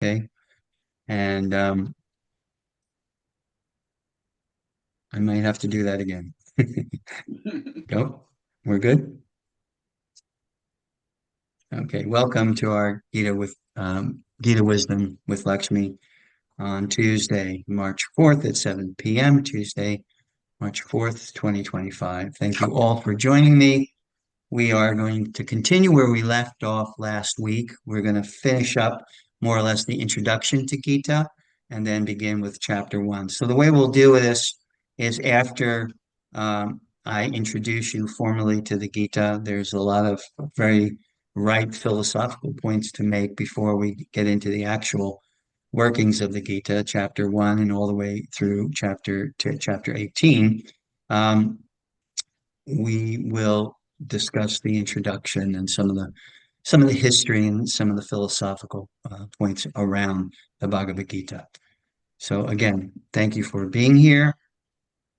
Okay. And I might have to do that again. Go. We're good? Okay. Welcome to our Gita Wisdom with Lakshmi on Tuesday, March 4th at 7 p.m. Tuesday, March 4th, 2025. Thank you all for joining me. We are going to continue where we left off last week. We're going to finish up more or less the introduction to Gita and then begin with chapter one. So the way we'll do this is after I introduce you formally to the Gita, there's a lot of very ripe philosophical points to make before we get into the actual workings of the Gita, chapter one, and all the way through chapter 18. Um, we will discuss the introduction and some of the history and some of the philosophical points around the Bhagavad Gita. So again, thank you for being here.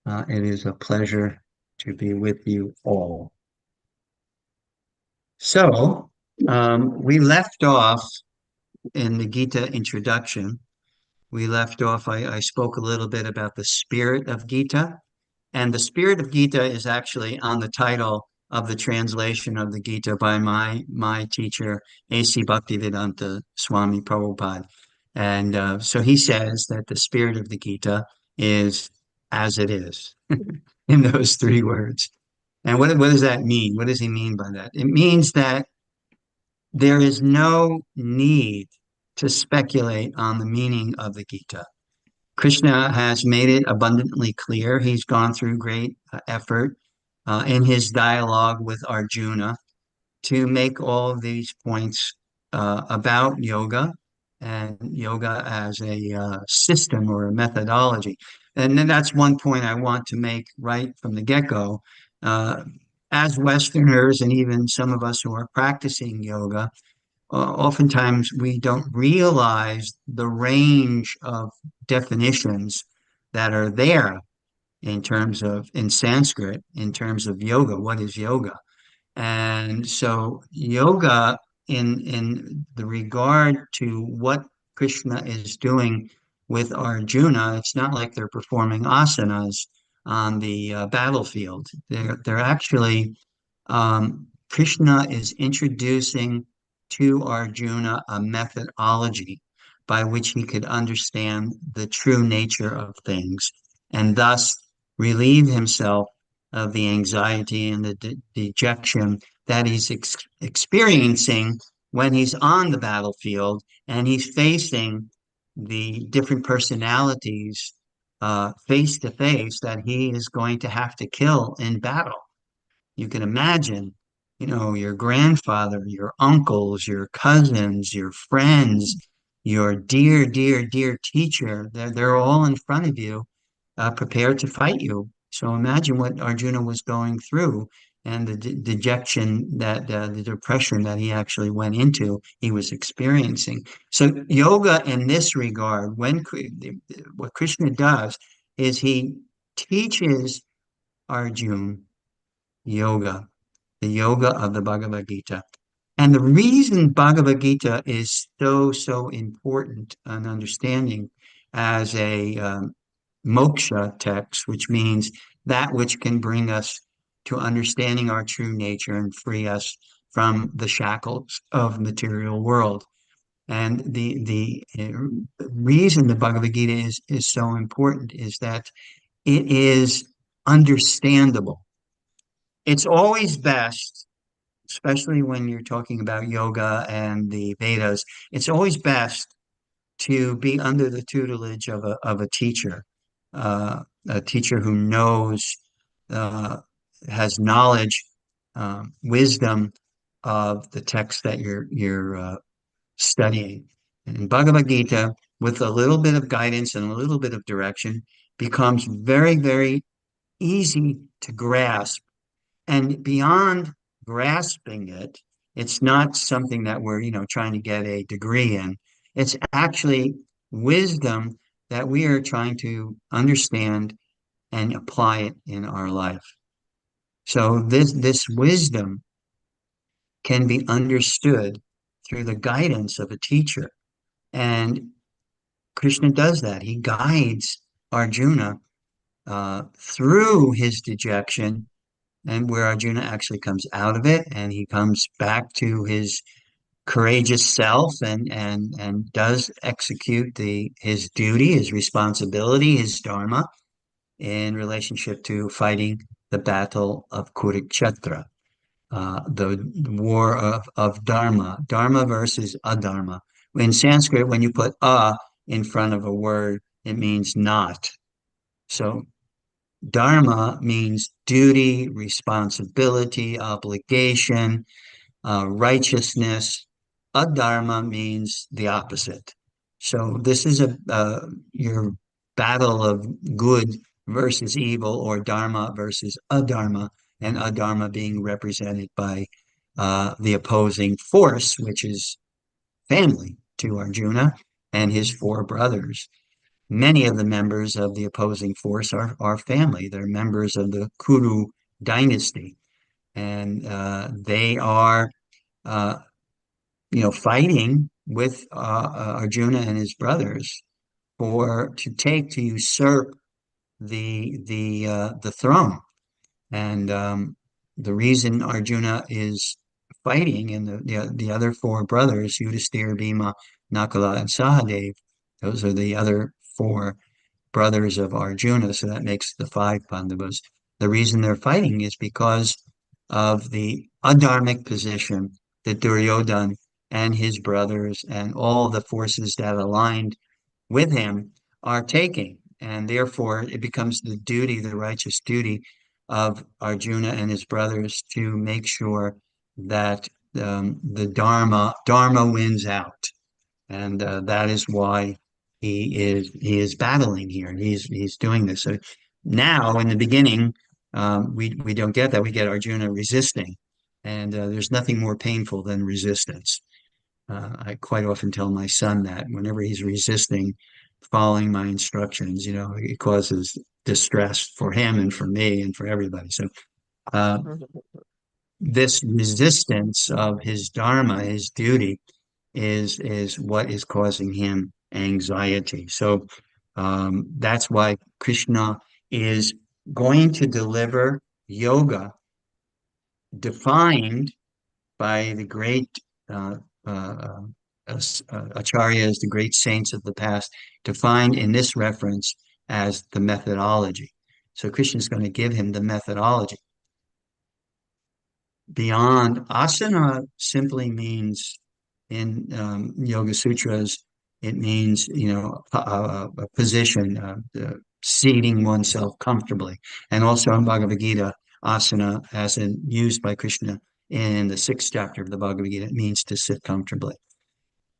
It is a pleasure to be with you all. So we left off in the Gita introduction. We left off, I spoke a little bit about the spirit of Gita. And the spirit of Gita is actually on the title of the translation of the Gita by my teacher, A.C. Bhaktivedanta Swami Prabhupada. And so he says that the spirit of the Gita is as it is in those three words. And what does that mean? What does he mean by that? It means that there is no need to speculate on the meaning of the Gita. Krishna has made it abundantly clear. He's gone through great effort in his dialogue with Arjuna to make all of these points about yoga and yoga as a system or a methodology. And then that's one point I want to make right from the get-go. Uh, as Westerners, and even some of us who are practicing yoga, oftentimes we don't realize the range of definitions that are there in Sanskrit, in terms of yoga. What is yoga? And so yoga in the regard to what Krishna is doing with Arjuna, it's not like they're performing asanas on the battlefield. They're actually Krishna is introducing to Arjuna a methodology by which he could understand the true nature of things and thus relieve himself of the anxiety and the dejection that he's experiencing when he's on the battlefield and he's facing the different personalities face to face that he is going to have to kill in battle. You can imagine, your grandfather, your uncles, your cousins, your friends, your dear, dear, dear teacher, they're all in front of you, prepared to fight you. So imagine what Arjuna was going through and the dejection the depression that he actually went into, he was experiencing. So yoga in this regard, what Krishna does is he teaches Arjuna yoga, the yoga of the Bhagavad Gita. And the reason Bhagavad Gita is so, so important an understanding as a moksha text, which means that which can bring us to understanding our true nature and free us from the shackles of material world. And the reason the Bhagavad Gita is so important is that it is understandable. It's always best, especially when you're talking about yoga and the Vedas, it's always best to be under the tutelage of a teacher who knows, uh, has knowledge, wisdom of the text that you're studying. And Bhagavad Gita, with a little bit of guidance and a little bit of direction, becomes very, very easy to grasp. And beyond grasping it, it's not something that we're, trying to get a degree in. It's actually wisdom that we are trying to understand and apply it in our life. So this wisdom can be understood through the guidance of a teacher. And Krishna does that. He guides Arjuna through his dejection, and where Arjuna actually comes out of it, and he comes back to his courageous self, and does execute the his duty, his responsibility, his dharma in relationship to fighting the battle of Kurukshetra, the war of dharma versus adharma. In Sanskrit, when you put a in front of a word, it means not. So dharma means duty, responsibility, obligation, righteousness. Adharma means the opposite. So this is your battle of good versus evil, or dharma versus adharma, and adharma being represented by the opposing force, which is family to Arjuna and his four brothers. Many of the members of the opposing force are family. They're members of the Kuru dynasty, and they are uh, fighting with Arjuna and his brothers for to usurp the throne. And the reason Arjuna is fighting, and the other four brothers, Yudhisthira, Bhima, Nakula, and Sahadev, those are the other four brothers of Arjuna, so that makes the five Pandavas. The reason they're fighting is because of the adharmic position that Duryodhana and his brothers and all the forces that aligned with him are taking. And therefore, it becomes the duty, the righteous duty of Arjuna and his brothers to make sure that the Dharma wins out, and that is why he is battling here. He's doing this. So now, in the beginning, we don't get that. We get Arjuna resisting, and there's nothing more painful than resistance. I quite often tell my son that whenever he's resisting following my instructions, it causes distress for him and for me and for everybody. So uh, this resistance of his dharma, his duty, is what is causing him anxiety. So that's why Krishna is going to deliver yoga defined by the great uh, uh, acharyas, the great saints of the past, defined in this reference as the methodology. So Krishna is going to give him the methodology. Beyond asana simply means in Yoga Sutras, it means, a position, seating oneself comfortably. And also in Bhagavad Gita, asana, as in used by Krishna in the sixth chapter of the Bhagavad Gita, it means to sit comfortably.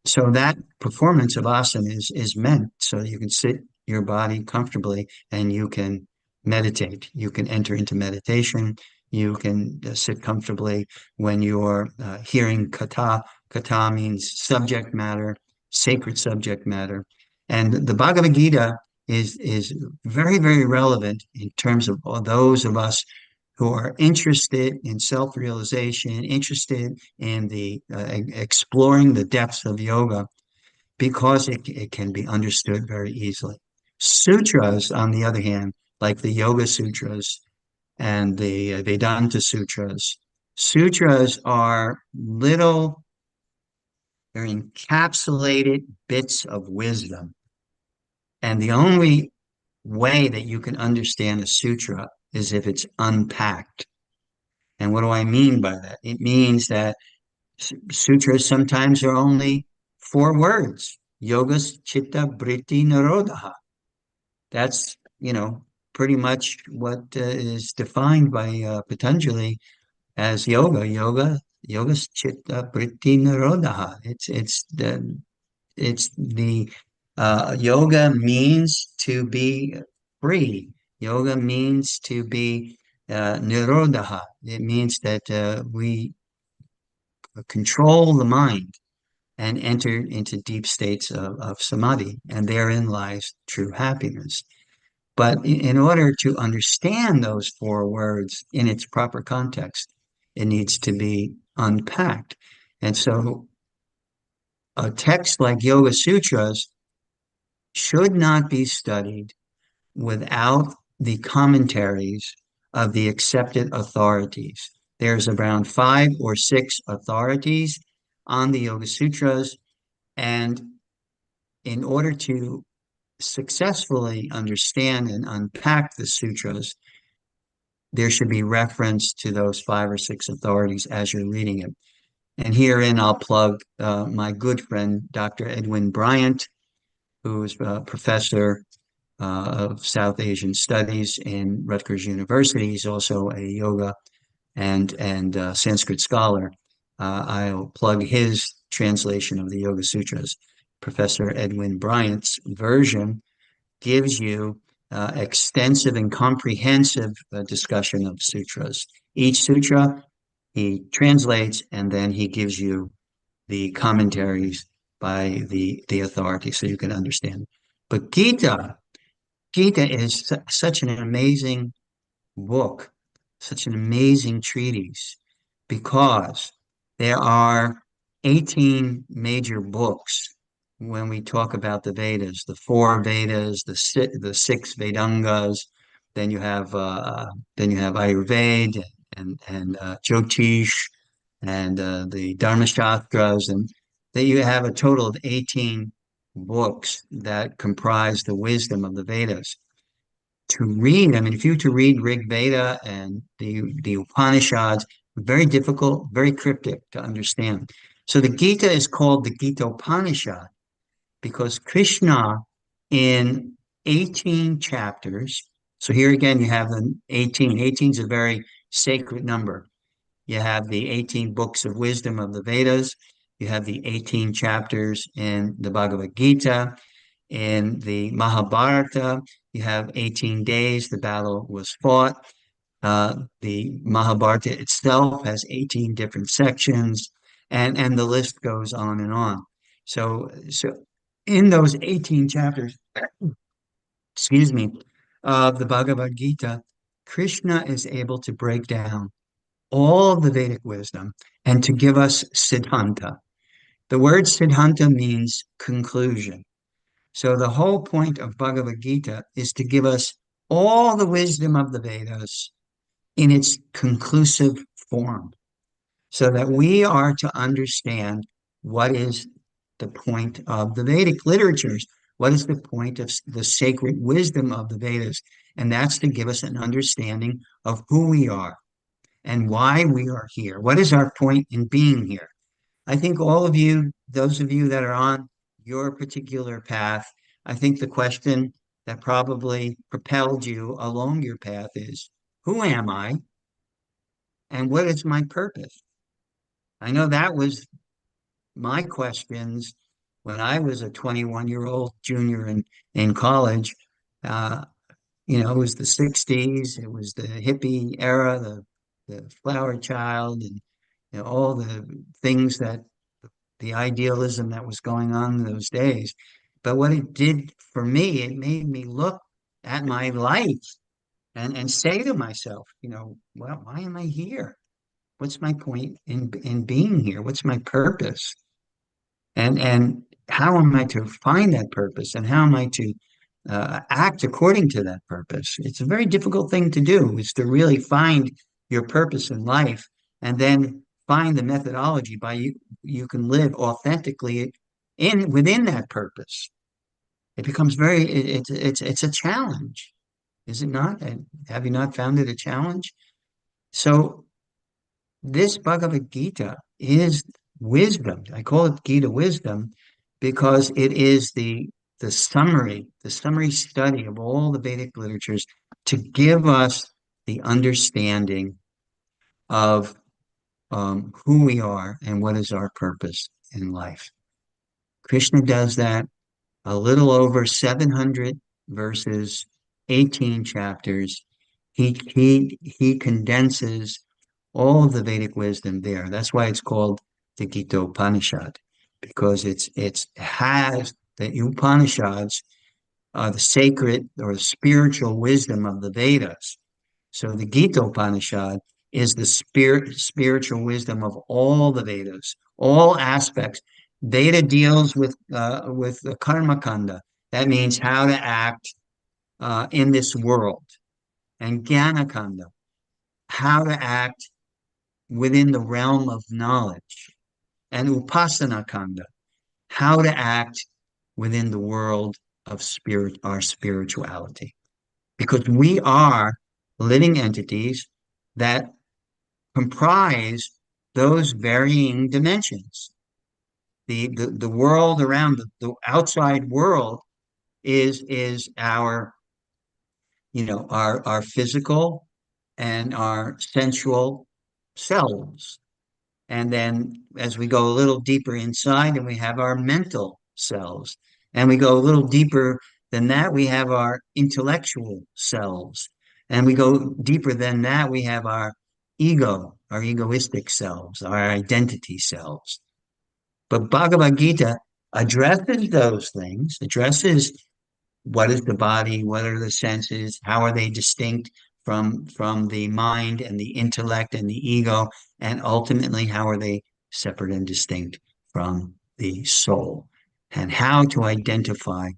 So that performance of asana is meant so that you can sit your body comfortably and you can meditate. You can enter into meditation. You can sit comfortably when you're hearing kata. Kata means subject matter, sacred subject matter. And the Bhagavad Gita is very, very relevant in terms of all those of us who are interested in self-realization, interested in the exploring the depths of yoga, because it can be understood very easily. Sutras, on the other hand, like the Yoga Sutras and the Vedanta Sutras, sutras are little, they're encapsulated bits of wisdom. And the only way that you can understand a sutra is if it's unpacked. And what do I mean by that? It means that sutras sometimes are only four words: yogas, chitta, vritti, nirodha. That's, pretty much what is defined by Patanjali as yoga. Yogas, chitta, vritti, nirodha. It's the yoga means to be free. Yoga means to be nirodha. It means that we control the mind and enter into deep states of samadhi, and therein lies true happiness. But in order to understand those four words in its proper context, it needs to be unpacked. And so a text like Yoga Sutras should not be studied without the commentaries of the accepted authorities. There's around 5 or 6 authorities on the Yoga Sutras, and in order to successfully understand and unpack the sutras, there should be reference to those 5 or 6 authorities as you're reading it. And herein, I'll plug my good friend, Dr. Edwin Bryant, who is a professor of South Asian Studies in Rutgers University. He's also a yoga and Sanskrit scholar. I'll plug his translation of the Yoga Sutras. Professor Edwin Bryant's version gives you extensive and comprehensive discussion of sutras. Each sutra he translates, and then he gives you the commentaries by the authority so you can understand. But Gita is such an amazing book, such an amazing treatise, because there are 18 major books when we talk about the Vedas, the 4 Vedas, the 6 Vedangas, then you have Ayurveda and Jyotish and the Dharma Shastras, and that you have a total of 18 books that comprise the wisdom of the Vedas. To read, I mean, if you were to read Rig Veda and the Upanishads, very difficult, very cryptic to understand. So the Gita is called the Gita Upanishad because Krishna, in 18 chapters, so here again you have an 18. 18 is a very sacred number. You have the 18 books of wisdom of the Vedas. You have the 18 chapters in the Bhagavad Gita. In the Mahabharata, you have 18 days the battle was fought. The Mahabharata itself has 18 different sections, and the list goes on and on. So in those 18 chapters, excuse me, of the Bhagavad Gita, Krishna is able to break down all of the Vedic wisdom and to give us Siddhanta. The word Siddhanta means conclusion. So the whole point of Bhagavad Gita is to give us all the wisdom of the Vedas in its conclusive form, so that we are to understand what is the point of the Vedic literatures, what is the point of the sacred wisdom of the Vedas, and that's to give us an understanding of who we are and why we are here. What is our point in being here? I think all of you, those of you that are on your particular path, I think the question that probably propelled you along your path is, who am I and what is my purpose? I know that was my questions when I was a 21-year-old junior in college. Uh, it was the 60s, it was the hippie era, the flower child, and all the things that the idealism that was going on in those days. But what it did for me, it made me look at my life and say to myself, well, why am I here? What's my point in being here? What's my purpose? And how am I to find that purpose? And how am I to act according to that purpose? It's a very difficult thing to do, is to really find your purpose in life and then find the methodology by you can live authentically within that purpose. It becomes it's a challenge, is it not? And have you not found it a challenge? So this Bhagavad Gita is wisdom. I call it Gita wisdom because it is the summary study of all the Vedic literatures to give us the understanding of who we are and what is our purpose in life. Krishna does that a little over 700 verses, 18 chapters. He condenses all of the Vedic wisdom there. That's why it's called the Gita Upanishad, because it has the Upanishads are the sacred or the spiritual wisdom of the Vedas. So the Gita Upanishad is the spiritual wisdom of all the Vedas, all aspects. Veda deals with the karma kanda. That means how to act in this world. And Jnana kanda, how to act within the realm of knowledge. And Upasana kanda, how to act within the world of spirit, our spirituality. Because we are living entities that comprise those varying dimensions. The world around the outside world is our, our physical and our sensual selves. And then as we go a little deeper inside, and we have our mental selves. And we go a little deeper than that, we have our intellectual selves. And we go deeper than that, we have our ego, our egoistic selves, our identity selves. But Bhagavad Gita addresses those things, addresses what is the body, what are the senses, how are they distinct from the mind and the intellect and the ego, and ultimately how are they separate and distinct from the soul, and how to identify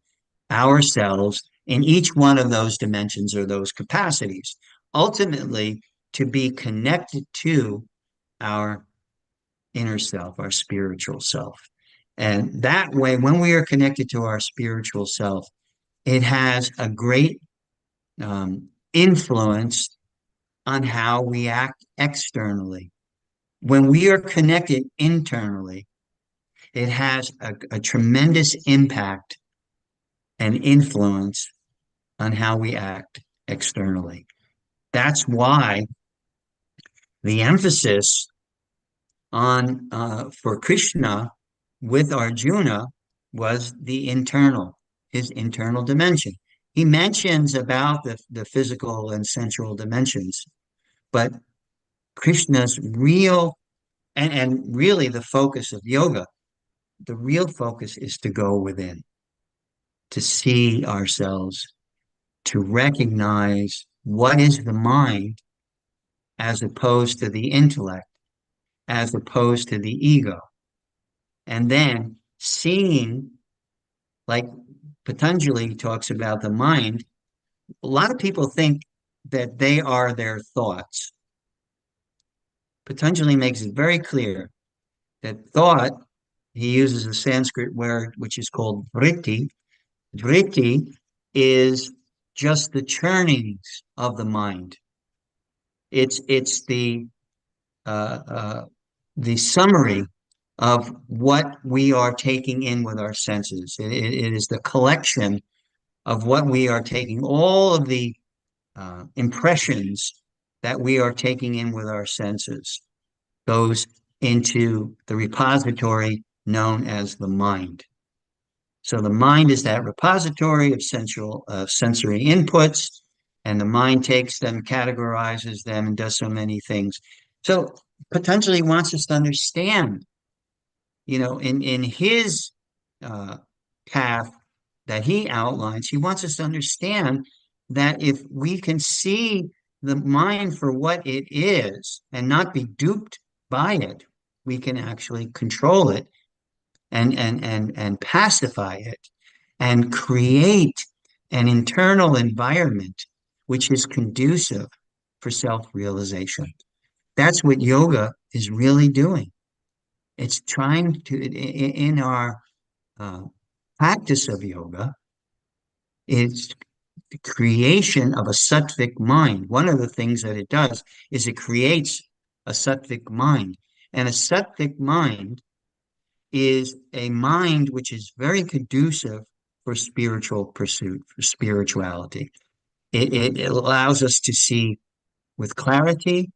ourselves in each one of those dimensions or those capacities, ultimately to be connected to our inner self, our spiritual self. And that way, when we are connected to our spiritual self, it has a great influence on how we act externally. When we are connected internally, it has a tremendous impact and influence on how we act externally. That's why the emphasis on for Krishna with Arjuna was the internal, his internal dimension. He mentions about the physical and sensual dimensions, but Krishna's real and really the focus of yoga, the real focus is to go within, to see ourselves, to recognize what is the mind as opposed to the intellect, as opposed to the ego. And then seeing, like Patanjali talks about the mind, a lot of people think that they are their thoughts. Patanjali makes it very clear that thought, he uses a Sanskrit word which is called vritti. Vritti is just the churnings of the mind. It's the summary of what we are taking in with our senses. It is the collection of what we are taking, all of the impressions that we are taking in with our senses goes into the repository known as the mind. So the mind is that repository of sensory inputs, and the mind takes them, categorizes them, and does so many things. So Patanjali wants us to understand, in his uh, path that he outlines, he wants us to understand that if we can see the mind for what it is and not be duped by it, we can actually control it and pacify it and create an internal environment which is conducive for self-realization. That's what yoga is really doing. It's trying to, in our uh, practice of yoga, it's the creation of a sattvic mind. One of the things that it does is it creates a sattvic mind. And a sattvic mind is a mind which is very conducive for spiritual pursuit, for spirituality. It allows us to see with clarity.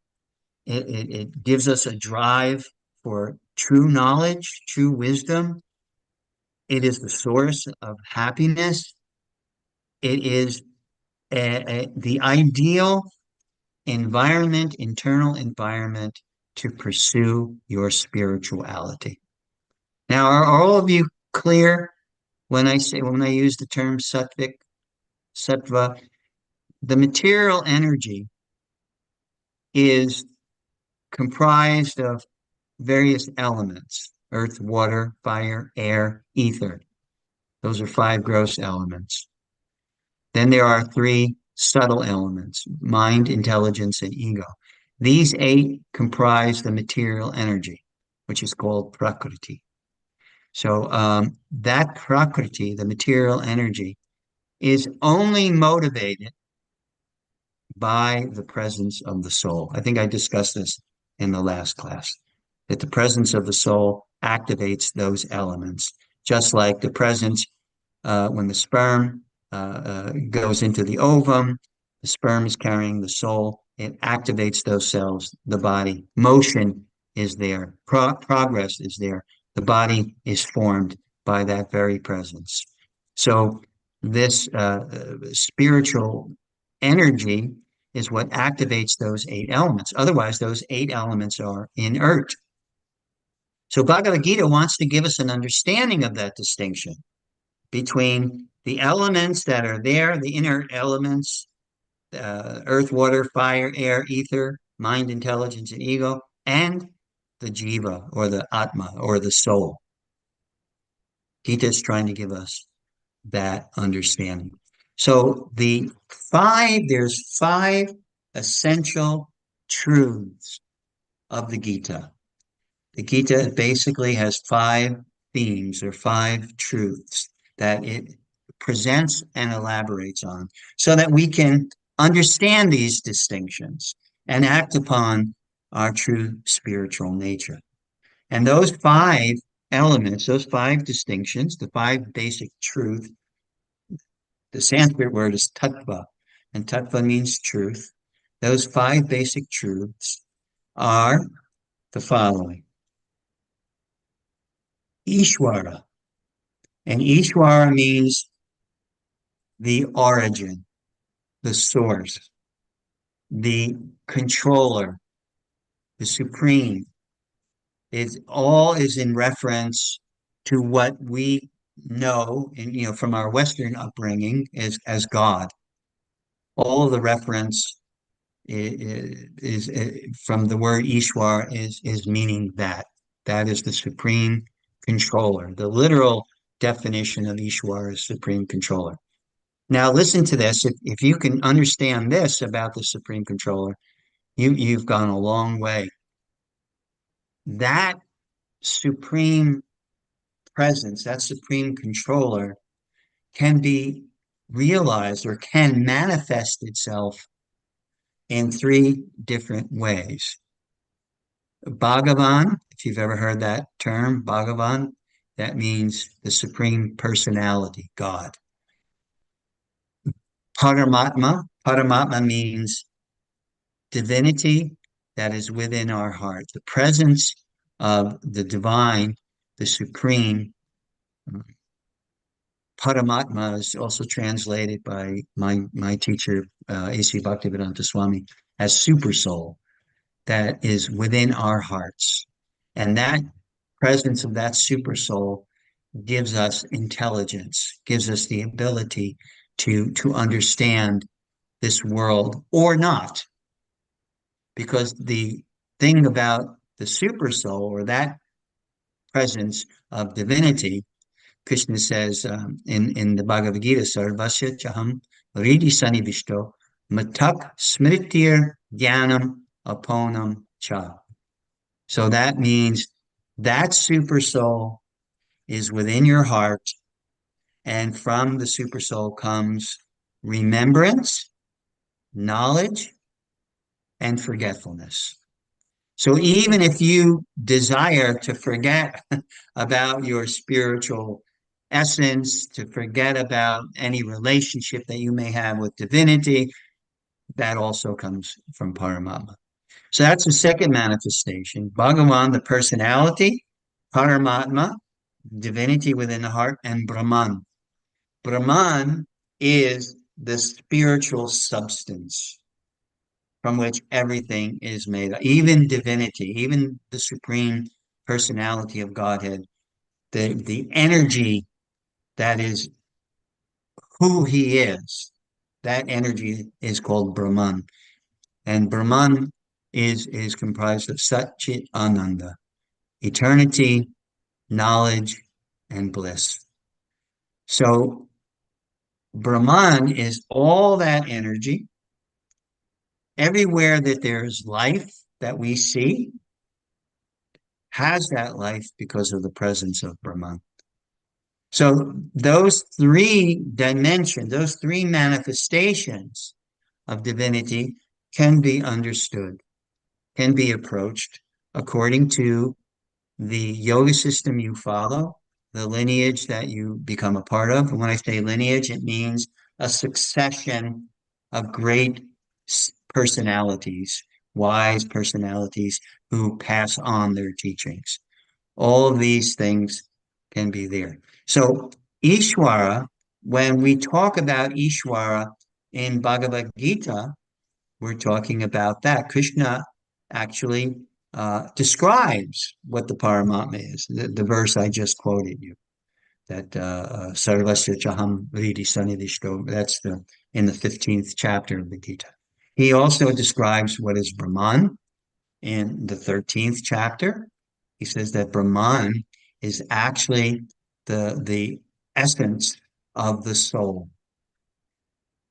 It gives us a drive for true knowledge, true wisdom. It is the source of happiness. It is the ideal environment, internal environment to pursue your spirituality. Now, are all of you clear when I use the term sattvic, sattva? The material energy is comprised of various elements. earth, water, fire, air, ether. Those are five gross elements. Then there are three subtle elements: mind, intelligence, and ego. These eight comprise the material energy, which is called prakriti. So that prakriti, the material energy, is only motivated by the presence of the soul. I think I discussed this in the last class, that the presence of the soul activates those elements, just like the presence when the sperm goes into the ovum, the sperm is carrying the soul. It activates those cells, the body. Motion is there, progress is there. The body is formed by that very presence. So, this spiritual energy is what activates those eight elements. Otherwise, those eight elements are inert. So, Bhagavad Gita wants to give us an understanding of that distinction between the elements that are there, the inert elements, earth, water, fire, air, ether, mind, intelligence, and ego, and the jiva or the atma or the soul. Gita is trying to give us that understanding. So there's five essential truths of the Gita. The Gita basically has five themes or five truths that it presents and elaborates on so that we can understand these distinctions and act upon our true spiritual nature. And those five elements, those five distinctions, the five basic truths, the Sanskrit word is tattva, and tattva means truth. Those five basic truths are the following: Ishwara. And Ishwara means the origin, the source, the controller, the supreme. It all is in reference to what we know, from our Western upbringing as God. All of the reference is from the word Ishwar is meaning that is the supreme controller. The literal definition of Ishwar is supreme controller. Now listen to this. If you can understand this about the supreme controller, you've gone a long way. That supreme presence, that supreme controller can be realized or can manifest itself in three different ways. Bhagavan, if you've ever heard that term, Bhagavan, that means the supreme personality, God. Paramatma means divinity that is within our heart, the presence of the divine, the supreme. Paramatma is also translated by my teacher, A.C. Bhaktivedanta Swami, as super soul that is within our hearts. And that presence of that super soul gives us intelligence, gives us the ability to understand this world or not. Because the thing about the super soul or that presence of divinity, Krishna says in the Bhagavad Gita, Sarvasya Chaham Ridi Sanivishto Matak Smritir Jnanam Aponam Cha. So that means that super soul is within your heart, and from the super soul comes remembrance, knowledge, and forgetfulness. So even if you desire to forget about your spiritual essence, to forget about any relationship that you may have with divinity, that also comes from Paramatma. So that's the second manifestation. Bhagavan, the personality, Paramatma, divinity within the heart, and Brahman. Brahman is the spiritual substance from which everything is made, even divinity, even the supreme personality of Godhead, the energy that is who he is, that energy is called Brahman. And Brahman is comprised of Sat Chit Ananda, eternity, knowledge, and bliss. So Brahman is all that energy. Everywhere that there's life that we see has that life because of the presence of Brahman. So those three dimensions, those three manifestations of divinity can be understood, can be approached according to the yoga system you follow, the lineage that you become a part of. And when I say lineage, it means a succession of great personalities, wise personalities who pass on their teachings. All of these things can be there. So, Ishwara, when we talk about Ishwara in Bhagavad Gita, we're talking about that. Krishna actually describes what the Paramatma is. The verse I just quoted you, that Sarvasya Chaham Vriddhi Sanidishto, that's in the 15th chapter of the Gita. He also describes what is Brahman in the 13th chapter. He says that Brahman is actually the essence of the soul,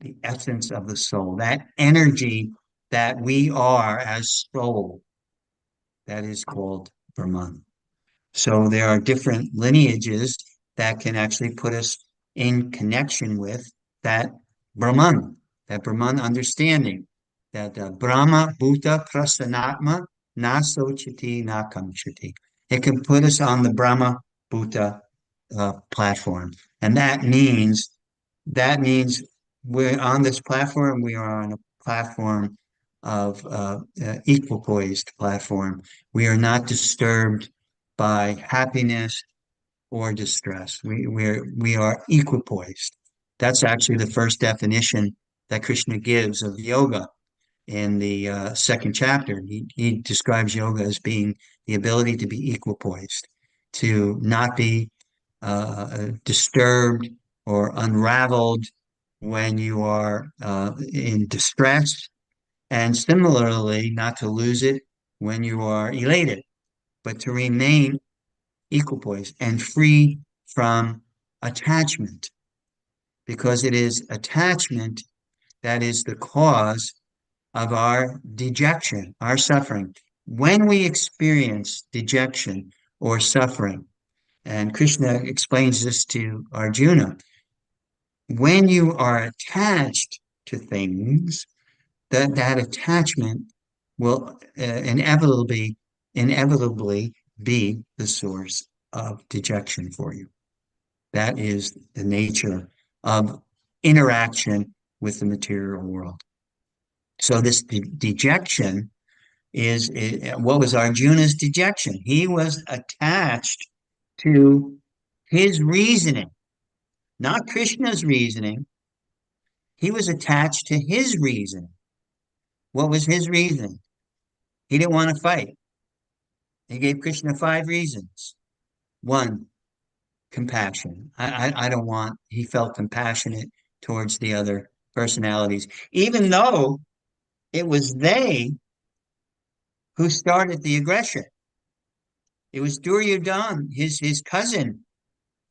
the essence of the soul, that energy that we are as soul, that is called Brahman. So there are different lineages that can actually put us in connection with that Brahman, that Brahman understanding, that Brahma Bhuta Prasanatma Na Sochiti Na Kamchati. It can put us on the Brahma Bhuta platform. And that means we're on this platform, we are on a platform of equipoised platform. We are not disturbed by happiness or distress. We are equipoised. That's actually the first definition that Krishna gives of yoga in the second chapter. He describes yoga as being the ability to be equipoised, to not be disturbed or unraveled when you are in distress, and similarly, not to lose it when you are elated, but to remain equipoise and free from attachment, because it is attachment that is the cause of our dejection, our suffering. When we experience dejection or suffering, and Krishna explains this to Arjuna, when you are attached to things, that attachment will inevitably be the source of dejection for you. That is the nature of interaction with the material world. So this dejection what was Arjuna's dejection? He was attached to his reasoning, not Krishna's reasoning. He was attached to his reason. What was his reason? He didn't want to fight. He gave Krishna five reasons. One, compassion. I don't want, he felt compassionate towards the other personalities, even though it was they who started the aggression. It was Duryodhana, his cousin,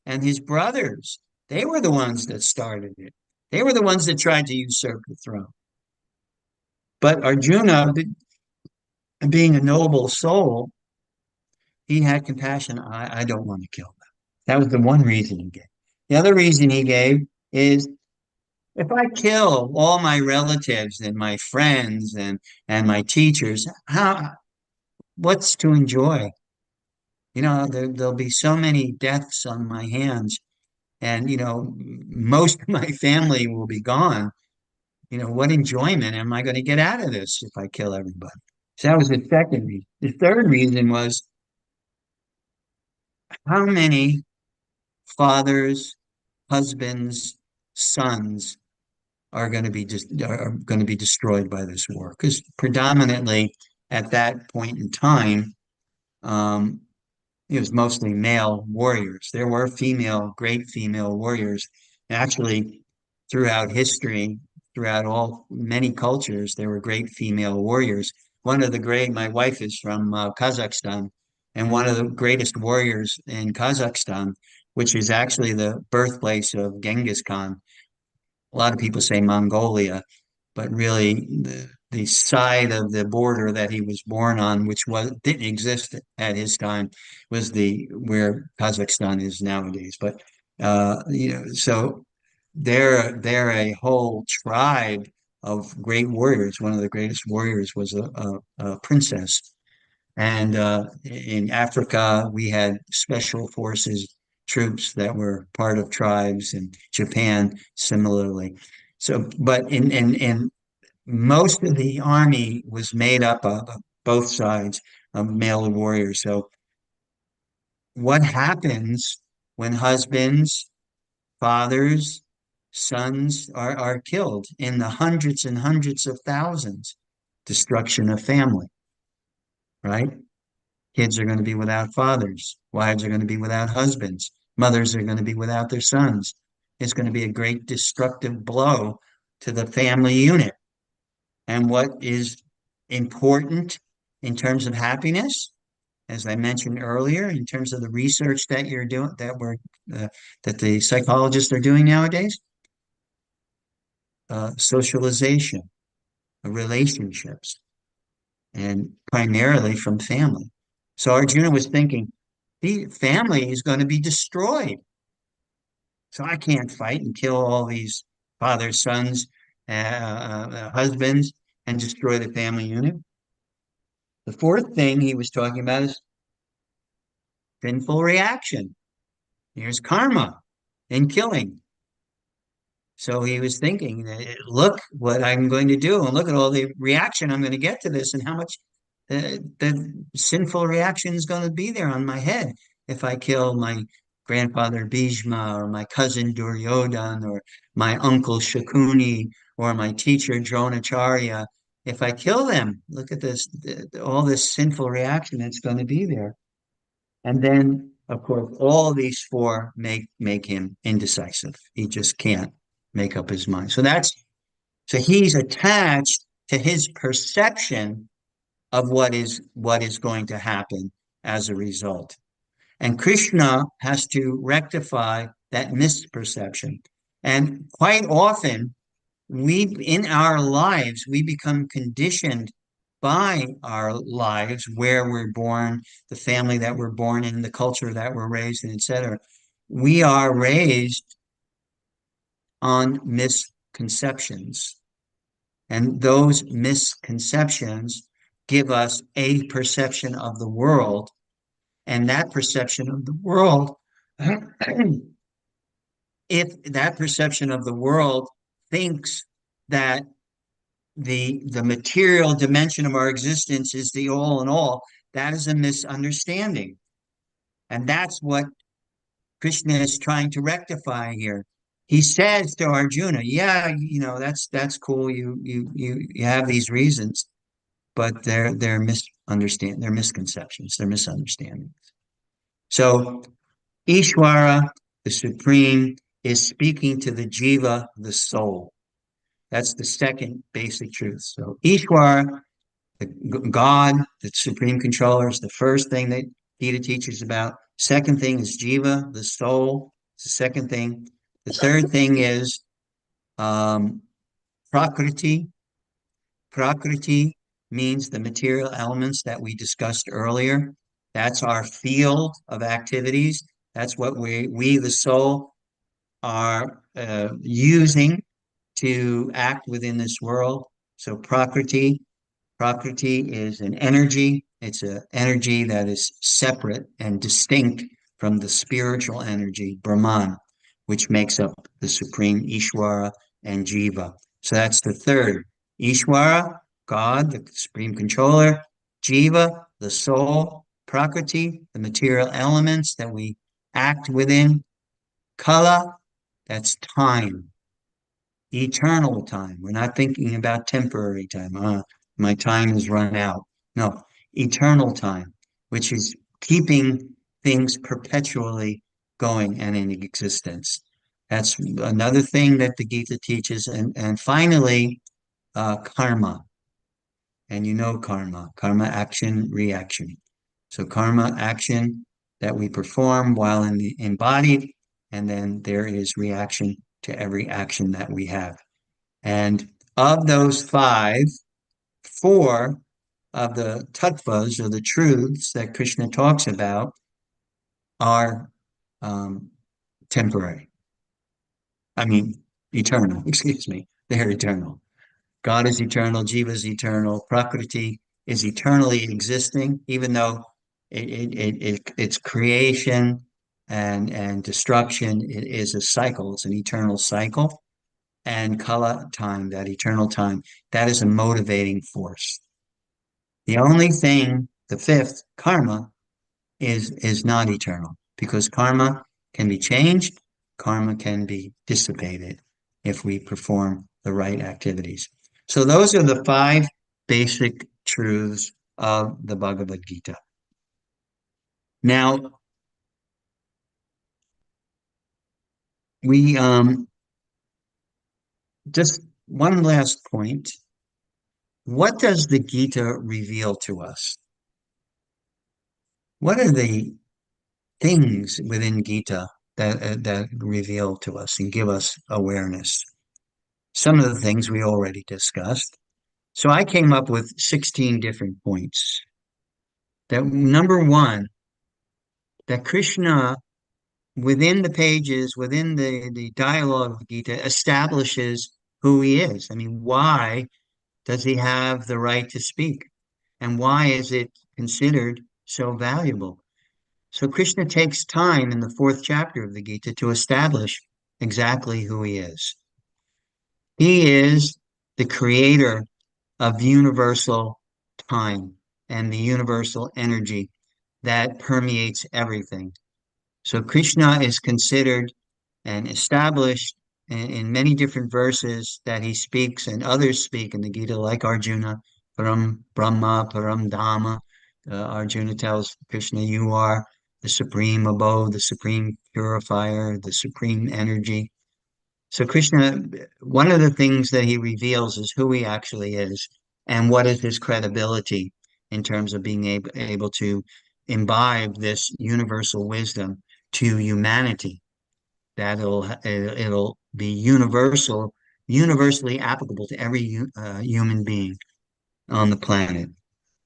and his brothers. They were the ones that started it. They were the ones that tried to usurp the throne. But Arjuna, being a noble soul, he had compassion. I don't want to kill them. That was the one reason he gave. The other reason he gave is, if I kill all my relatives and my friends and my teachers, what's to enjoy? There'll be so many deaths on my hands, and most of my family will be gone. What enjoyment am I going to get out of this if I kill everybody? So that was the second reason. The third reason was, how many fathers, husbands, sons are going to be destroyed by this war? Because predominantly at that point in time, um, it was mostly male warriors. There were great female warriors. Actually, throughout history, throughout many cultures, there were great female warriors. My wife is from Kazakhstan, and one of the greatest warriors in Kazakhstan, which is actually the birthplace of Genghis Khan. A lot of people say Mongolia, but really the side of the border that he was born on, which was didn't exist at his time, was the where Kazakhstan is nowadays. But so they're a whole tribe of great warriors. One of the greatest warriors was a princess. And in Africa, we had special forces troops that were part of tribes, and Japan similarly. So, but in most of the army was made up of both sides of male warriors. So, what happens when husbands, fathers, sons are killed in the hundreds and hundreds of thousands? Destruction of family, right? Kids are going to be without fathers. Wives are going to be without husbands. Mothers are going to be without their sons. It's going to be a great destructive blow to the family unit. And what is important in terms of happiness, as I mentioned earlier, in terms of the research that you're doing, uh, that the psychologists are doing nowadays, socialization, relationships, and primarily from family. So Arjuna was thinking, the family is going to be destroyed. So I can't fight and kill all these fathers, sons, husbands, and destroy the family unit. The fourth thing he was talking about is sinful reaction. Here's karma in killing. So he was thinking, look what I'm going to do, and look at all the reaction I'm going to get to this, and how much the sinful reaction is going to be there on my head if I kill my grandfather Bhishma, or my cousin Duryodhan, or my uncle Shakuni, or my teacher Dronacharya. If I kill them, look at this, all this sinful reaction that's going to be there. And then, of course, all these four make him indecisive. He just can't make up his mind. So he's attached to his perception of what is going to happen as a result. And Krishna has to rectify that misperception. And quite often, we in our lives we become conditioned by our lives, where we're born, the family that we're born in, the culture that we're raised in, etc. We are raised on misconceptions, and those misconceptions give us a perception of the world, and that perception of the world if that perception of the world thinks that the material dimension of our existence is the all in all, that is a misunderstanding. And that's what Krishna is trying to rectify here. He says to Arjuna, yeah, that's cool. You have these reasons, but they're they're misconceptions, they're misunderstandings. So Ishvara, the Supreme, is speaking to the jiva, the soul. That's the second basic truth. So Ishvara, the God, the supreme controller, is the first thing that Gita teaches about. Second thing is jiva, the soul. It's the second thing. The third thing is um, prakriti. Prakriti means the material elements that we discussed earlier. That's our field of activities. That's what we the soul, are using to act within this world. So Prakriti is an energy. It's an energy that is separate and distinct from the spiritual energy, Brahman, which makes up the supreme Ishvara and Jiva. So that's the third. Ishvara, God, the supreme controller. Jiva, the soul. Prakriti, the material elements that we act within. Kala, that's time, eternal time. We're not thinking about temporary time. My time has run out. No, eternal time, which is keeping things perpetually going and in existence. That's another thing that the Gita teaches. And finally, karma. And karma, action, reaction. So karma, action that we perform while in the embodied, and then there is reaction to every action that we have. And of those five, four of the tattvas or the truths that Krishna talks about are um, temporary. I mean, eternal, excuse me. They're eternal. God is eternal, Jiva is eternal, Prakriti is eternally existing, even though its creation and destruction it is a cycle, it's an eternal cycle. And Kala time, that eternal time, that is a motivating force. The only thing, the fifth, karma, is not eternal because karma can be changed, karma can be dissipated if we perform the right activities. So those are the five basic truths of the Bhagavad Gita. Now, we just one last point. What does the Gita reveal to us? What are the things within Gita that reveal to us and give us awareness? Some of the things we already discussed. So I came up with 16 different points. That number one, that Krishna within the pages, within the dialogue of the Gita, establishes who he is. I mean, why does he have the right to speak? And why is it considered so valuable? So Krishna takes time in the fourth chapter of the Gita to establish exactly who he is. He is the creator of universal time and the universal energy that permeates everything. So Krishna is considered and established in many different verses that he speaks and others speak in the Gita, like Arjuna, Param Brahma, Param Dhamma. Arjuna tells Krishna, you are the supreme abode, the supreme purifier, the supreme energy. So Krishna, one of the things that he reveals is who he actually is and what is his credibility in terms of being able to imbibe this universal wisdom to humanity. That it'll be universally applicable to every human being on the planet,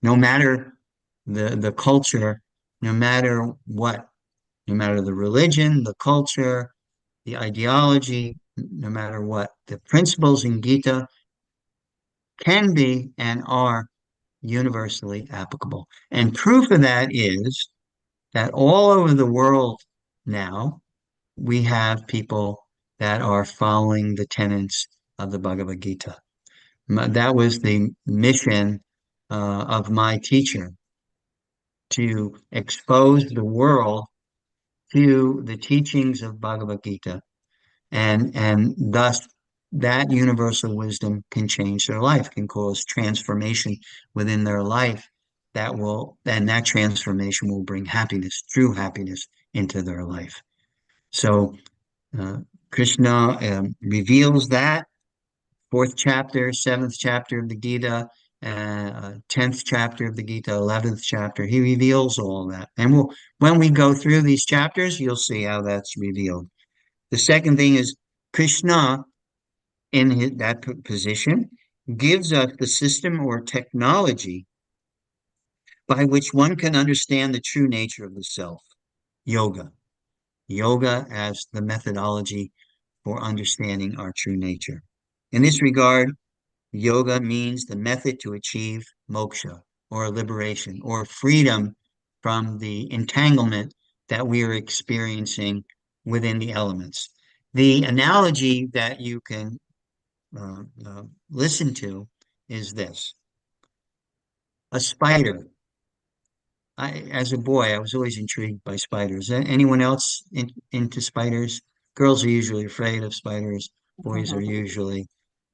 no matter the culture, no matter what, no matter the religion, the culture, the ideology, no matter what. The principles in Gita can be and are universally applicable. And proof of that is that all over the world now, we have people that are following the tenets of the Bhagavad Gita. That was the mission of my teacher to expose the world to the teachings of Bhagavad Gita and thus that universal wisdom can change their life, can cause transformation within their life that transformation will bring happiness, true happiness into their life. So uh, Krishna reveals that fourth chapter, seventh chapter of the Gita, 10th chapter of the Gita, 11th chapter. He reveals all that. And when we go through these chapters, you'll see how that's revealed. The second thing is Krishna, in that position, gives us the system or technology by which one can understand the true nature of the self. Yoga. Yoga as the methodology for understanding our true nature. In this regard, yoga means the method to achieve moksha or liberation or freedom from the entanglement that we are experiencing within the elements. The analogy that you can listen to is this. A spider. As a boy, I was always intrigued by spiders. Anyone else into spiders? Girls are usually afraid of spiders. Boys are usually,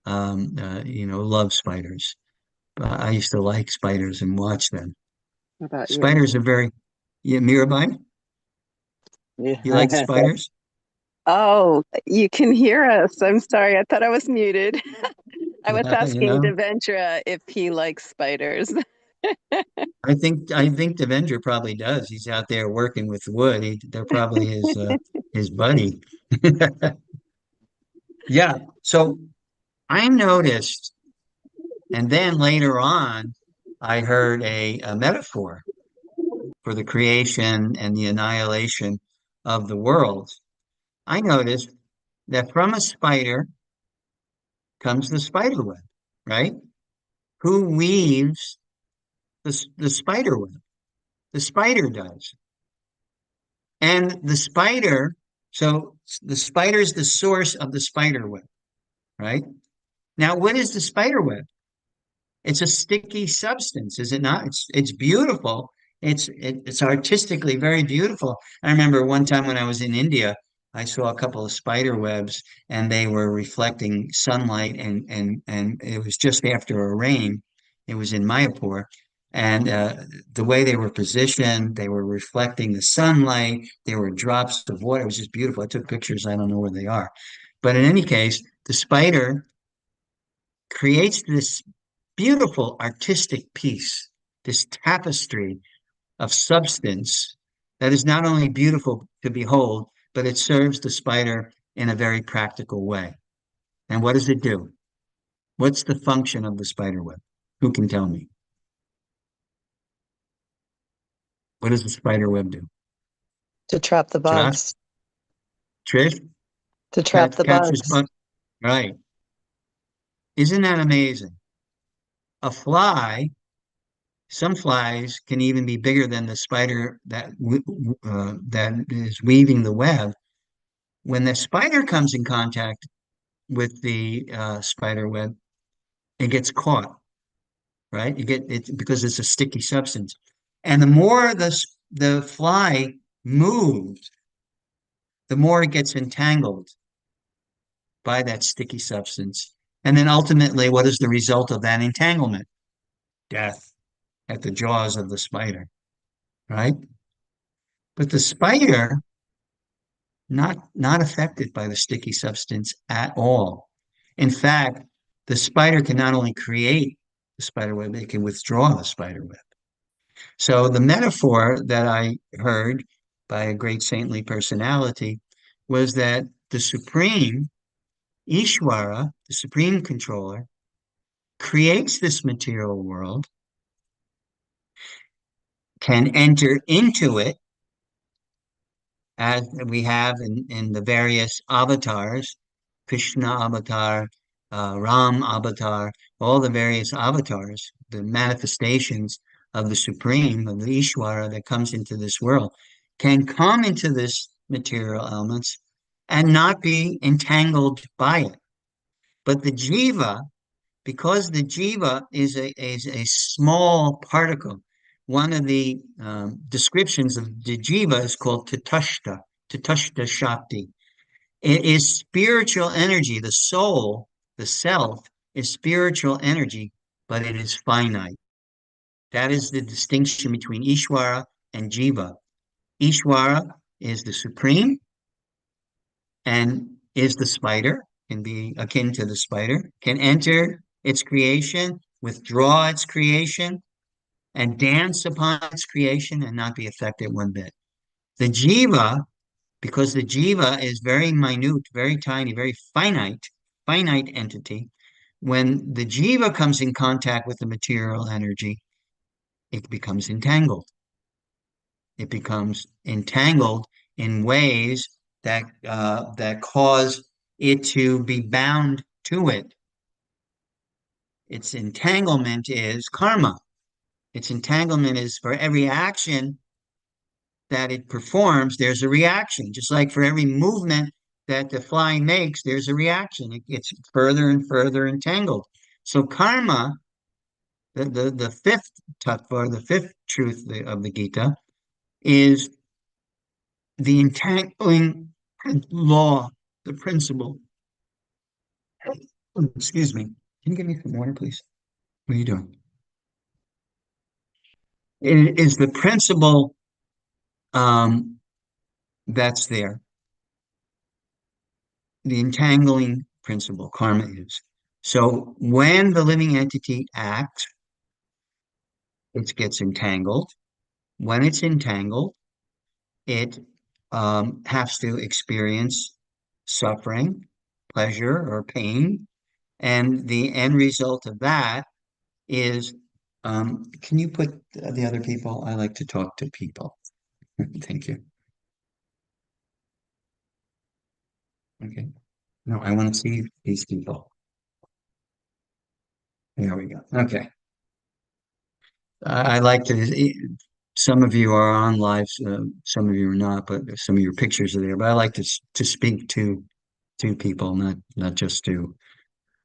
love spiders. I used to like spiders and watch them. How about you? Spiders are very, yeah, Mirabai, you like Yeah. spiders? Oh, you can hear us. I'm sorry. I thought I was muted. I was You asking know, Devendra if he likes spiders. I think Devendra probably does. He's out there working with wood. They're probably his buddy. Yeah. So I noticed, and then later on, I heard a metaphor for the creation and the annihilation of the world. I noticed that from a spider comes the spider web, right? Who weaves the spider web? The spider does. And the spider, so the spider is the source of the spider web, right? Now, what is the spider web? It's a sticky substance, is it not? It's beautiful. It's artistically very beautiful. I remember one time when I was in India, I saw a couple of spider webs and they were reflecting sunlight and it was just after a rain. It was in Mayapur. And the way they were positioned, they were reflecting the sunlight. There were drops of water. It was just beautiful. I took pictures. I don't know where they are. But in any case, the spider creates this beautiful artistic piece, this tapestry of substance that is not only beautiful to behold, but it serves the spider in a very practical way. And what does it do? What's the function of the spider web? Who can tell me? What does the spider web do? To trap the Josh? bugs. Trish? To trap the Catches bugs. bug? Right. Isn't that amazing? A fly, some flies can even be bigger than the spider that is weaving the web. When the spider comes in contact with the spider web, it gets caught, right? You get it because it's a sticky substance. And the more the fly moves, the more it gets entangled by that sticky substance. And then ultimately, what is the result of that entanglement? Death at the jaws of the spider, right? But the spider, not affected by the sticky substance at all. In fact, the spider can not only create the spider web, it can withdraw the spider web. So the metaphor that I heard by a great saintly personality was that the supreme Ishvara, the supreme controller, creates this material world, can enter into it as we have in the various avatars, Krishna avatar, Ram avatar, all the various avatars, the manifestations of the Supreme, of the Ishvara that comes into this world, can come into this material elements and not be entangled by it. But the jiva, because the jiva is a small particle, one of the descriptions of the jiva is called Tatashta Shakti. It is spiritual energy. The soul, the self, is spiritual energy, but it is finite. That is the distinction between Ishvara and Jiva. Ishvara is the supreme and is the spider, can be akin to the spider, can enter its creation, withdraw its creation, and dance upon its creation and not be affected one bit. The jiva, because the jiva is very minute, very tiny, very finite entity, when the jiva comes in contact with the material energy, it becomes entangled. It becomes entangled in ways that cause it to be bound to it. Its entanglement is karma. Its entanglement is for every action that it performs, there's a reaction. Just like for every movement that the fly makes, there's a reaction. It gets further and further entangled. So karma, the fifth tattva, the fifth truth of the Gita, is the entangling law, the principle. Excuse me. Can you give me some water, please? What are you doing? It is the principle um, that's there. The entangling principle, karma is. So when the living entity acts, it gets entangled. When it's entangled, it has to experience suffering, pleasure, or pain. And the end result of that is, can you put the other people? I like to talk to people. Thank you. Okay. No, I want to see these people. There we go. Okay. I like to, some of you are on live, some of you are not, but some of your pictures are there. But I like to speak to people, not just to,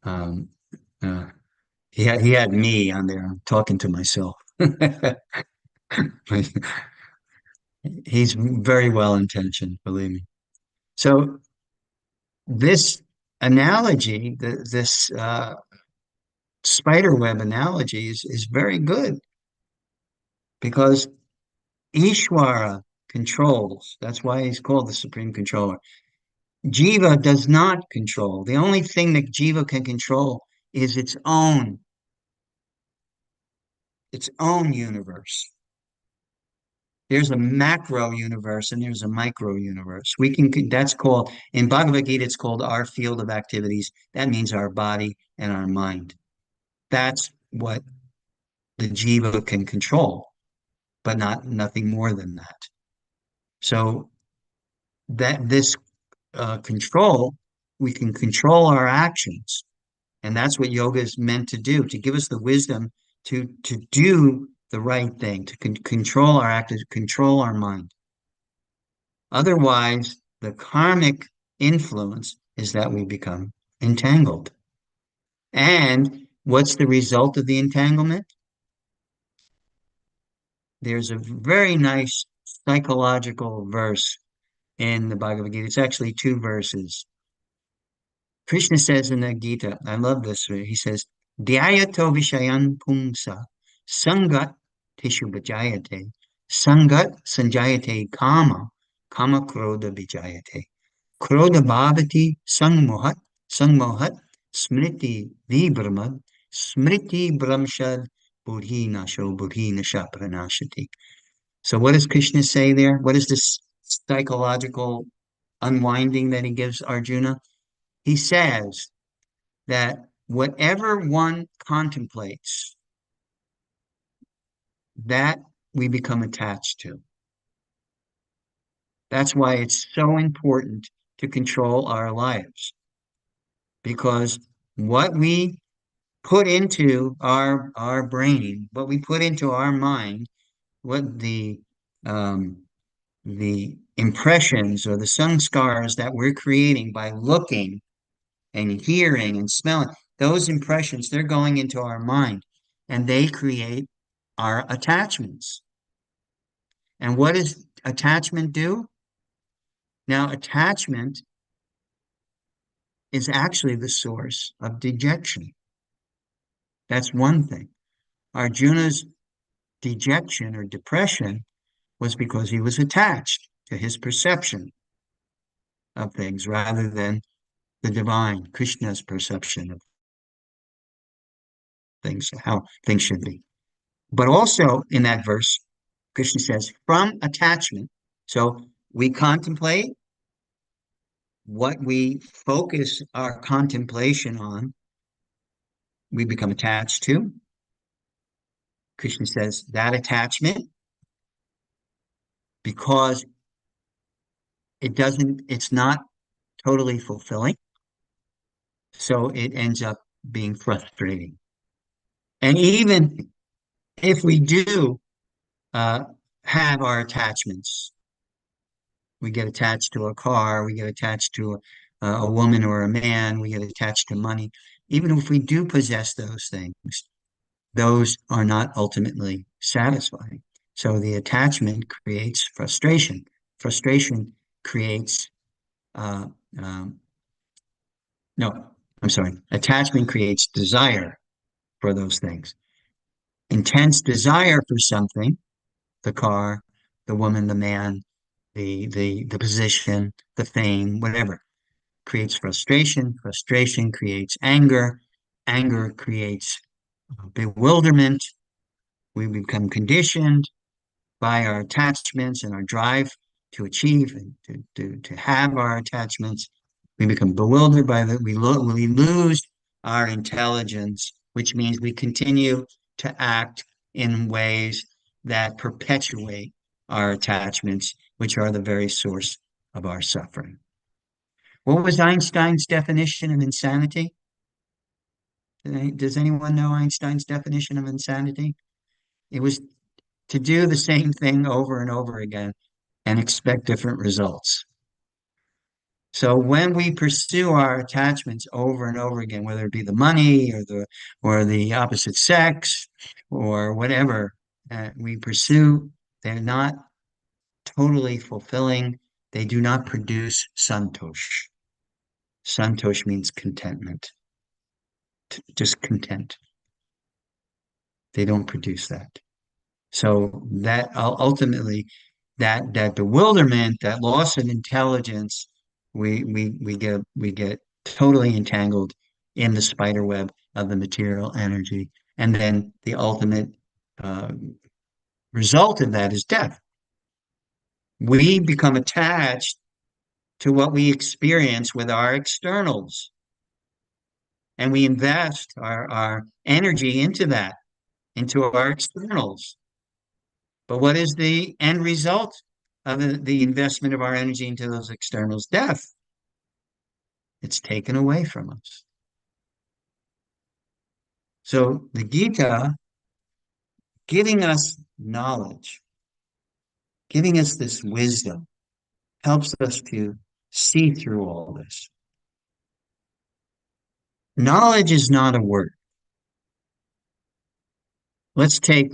um, uh, he had me on there. I'm talking to myself. He's very well intentioned, believe me. So this analogy, this spider web analogy is very good because Ishvara controls. That's why he's called the supreme controller. Jiva does not control. The only thing that Jiva can control is its own universe. There's a macro universe and there's a micro universe. That's called, in Bhagavad Gita, it's called our field of activities. That means our body and our mind. That's what the jiva can control, but nothing more than that. So that this control, we can control our actions. And that's what yoga is meant to do, to give us the wisdom to do the right thing, to control our actions, control our mind. Otherwise, the karmic influence is that we become entangled. And what's the result of the entanglement? There's a very nice psychological verse in the Bhagavad Gita. It's actually two verses. Krishna says in the Gita, I love this. He says, Dhyayato Vishayan Pumsa Sangat Tishu Bhajayate Sangat Sanjayate Kama Krodha Vijayate Krodha Bhavati Sangmohat Smriti Vibramad Smriti Brahmshad Buddhi Nasho Buddhi Nasha Pranashati. So what does Krishna say there? What is this psychological unwinding that he gives Arjuna? He says that whatever one contemplates, that we become attached to. That's why it's so important to control our lives, because what we put into our brain, what we put into our mind, what the impressions or the sanskars that we're creating by looking and hearing and smelling, those impressions, they're going into our mind and they create our attachments. And what does attachment do? Now, attachment is actually the source of dejection. That's one thing. Arjuna's dejection or depression was because he was attached to his perception of things rather than the divine, Krishna's perception of things, how things should be. But also in that verse, Krishna says, from attachment. So we contemplate what we focus our contemplation on, we become attached to. Krishna says that attachment, because it's not totally fulfilling. So it ends up being frustrating. And even if we do uh, have our attachments, we get attached to a car, we get attached to a woman or a man, we get attached to money. Even if we do possess those things, those are not ultimately satisfying. So the attachment creates frustration. Frustration creates, uh, um, no, I'm sorry, attachment creates desire for those things. Intense desire for something, the car, the woman, the man, the position, the fame, whatever, creates frustration. Frustration creates anger. Anger creates bewilderment, we become conditioned by our attachments and our drive to achieve and to have our attachments. We become bewildered by that. We lose our intelligence, which means we continue to act in ways that perpetuate our attachments, which are the very source of our suffering. What was Einstein's definition of insanity? Does anyone know Einstein's definition of insanity? It was to do the same thing over and over again and expect different results. So when we pursue our attachments over and over again, whether it be the money or the opposite sex or whatever we pursue, they're not totally fulfilling. They do not produce santosh. Santosh means contentment, just content. They don't produce that. So that ultimately, that bewilderment, that loss of intelligence, we get totally entangled in the spider web of the material energy, and then the ultimate uh, result of that is death. We become attached to what we experience with our externals, and we invest our energy into that, into our externals. But what is the end result of the investment of our energy into those externals? Death. It's taken away from us. So the Gita, giving us knowledge, giving us this wisdom, helps us to see through all this. Knowledge is not a word. Let's take